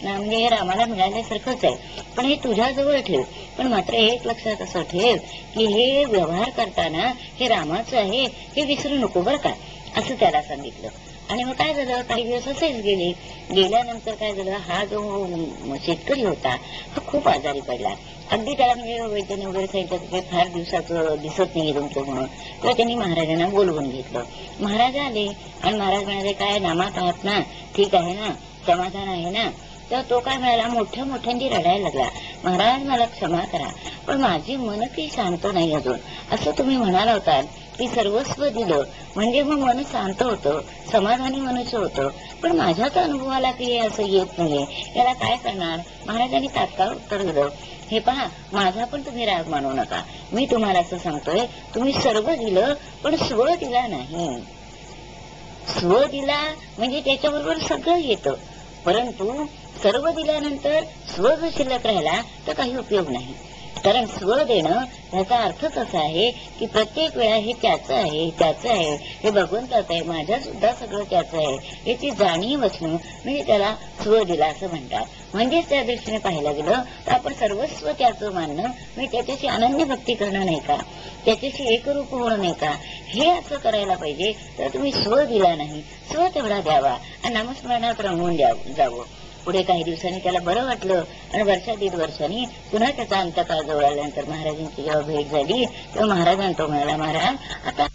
ना, म्हणजे हे रामाला मिळाल्यासारखंच आहे, पण हे तुझ्या जवळ ठेव. पण मात्र एक लक्षात असं ठेव की हे व्यवहार करताना हे रामाचं आहे हे विसरू नको बरं का, असं त्याला सांगितलं. आणि मग काय झालं, काही दिवस असेच गेले. गेल्यानंतर काय झालं, हा जो शेतकरी होता हा खूप आजारी पडला. अगदी त्याला म्हणजे वैद्याने वगैरे सांगितलं की फार दिवसाचं दिसत नाही तुमचं म्हणून. तेव्हा त्यांनी महाराजांना बोलवून घेतलं. महाराज आले आणि महाराज म्हणाले, काय नामात आहात ना, ठीक आहे ना, समाधान आहे ना? तेव्हा तो काय म्हणाला, मोठ्याने रडायला लागला, महाराज मला क्षमा करा, पण माझी मन काही शांत नाही अजून. असं तुम्ही म्हणाला होता की सर्वस्व दिलं म्हणजे मग मन शांत होतं, समाधानी मनुष्य होतं, पण माझ्याच अनुभवाला की असं येत नाहीये, याला काय करणार? महाराजांनी तात्काळ उत्तर दिलं, हे पहा, माझा पण तुम्ही राग मानू नका, मी तुम्हाला असं सांगतोय, तुम्ही सर्व दिलं पण स्व दिला नाही. स्व दिला म्हणजे त्याच्याबरोबर सगळं येतं, परंतु सर्व दिल्यानंतर स्व जर शिल्लक राहिला तर काही उपयोग नाही. कारण स्व देणं ह्याचा अर्थच असा आहे की प्रत्येक वेळा हे त्याचं आहे, हे भगवंताचं आहे, माझ्या सुद्धा सगळं त्याचं आहे याची जाणीव असणं म्हणजे त्याला स्व दिला असं म्हणतात. म्हणजेच त्या दृष्टीने पाहायला गेलं तर आपण सर्वस्व त्याचं मानणं म्हणजे त्याच्याशी अनन्य भक्ती करणं नाही का, त्याच्याशी एकरूप होणं नाही का, हे असं करायला पाहिजे. तर तुम्ही स्व दिला नाही, स्व तेवढा द्यावा आणि नामस्मरणात रंगवून जावं. पुढे काही दिवसांनी त्याला बरं वाटलं आणि 1-1.5 वर्षांनी पुन्हा त्याचा अंतकाळ जवळ आल्यानंतर महाराजांची जेव्हा भेट झाली तेव्हा महाराजांना तो म्हणाला, महाराज आता